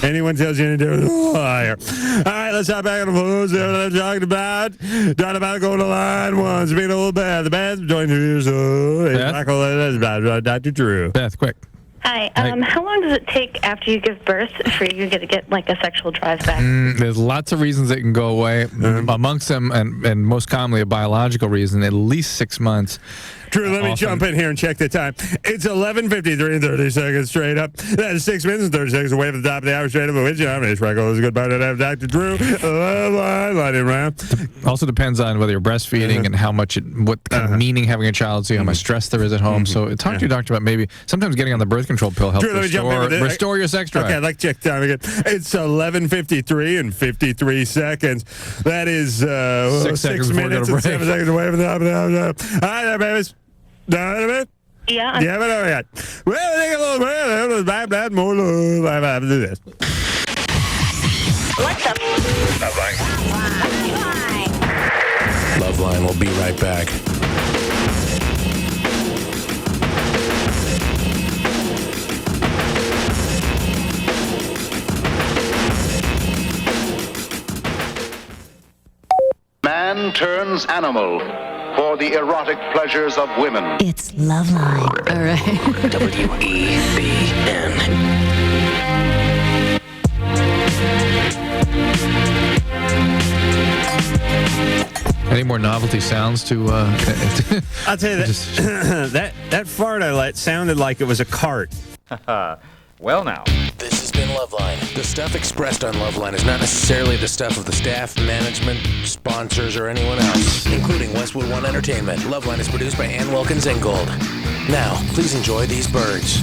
Anyone tells you anything to do is a liar. All right, let's hop back on the phone. What I'm talking about. Talking about going to line one. Speaking a little bad. The Beth, 22 years old. Dr. Drew. Beth, quick. Hi. How long does it take after you give birth for you to get like a sexual drive back? There's lots of reasons it can go away. Amongst them, and most commonly a biological reason, at least 6 months. Drew, let me jump in here and check the time. It's 11:53 and 30 seconds straight up. That is 6 minutes and 30 seconds away from the top of the hour straight up. Which I'm Rich Freckles. Goodbye to have Dr. Drew. Light him round. Also depends on whether you're breastfeeding and how much what kind of meaning having a child, see how much stress there is at home. So talk to your doctor about maybe sometimes getting on the birth control pill helps Drew, restore your sex drive. Okay, I'd like to check time again. It's 11:53 and 53 seconds. That is 6 minutes and 7 seconds away from the top of the hour. Hi there, babies. Yeah. Yeah, but all right. Well, take a little bit. Bad, more love. I have to do this. What's up? LoveLine will be right back. Man turns animal for the erotic pleasures of women. It's LoveLine. All right. WEBN. Any more novelty sounds to? I'll tell you that that fart I let sounded like it was a cart. Well, now. This has been LoveLine. The stuff expressed on LoveLine is not necessarily the stuff of the staff, management, sponsors, or anyone else, including Westwood One Entertainment. LoveLine is produced by Ann Wilkins Ingold. Now, please enjoy these birds.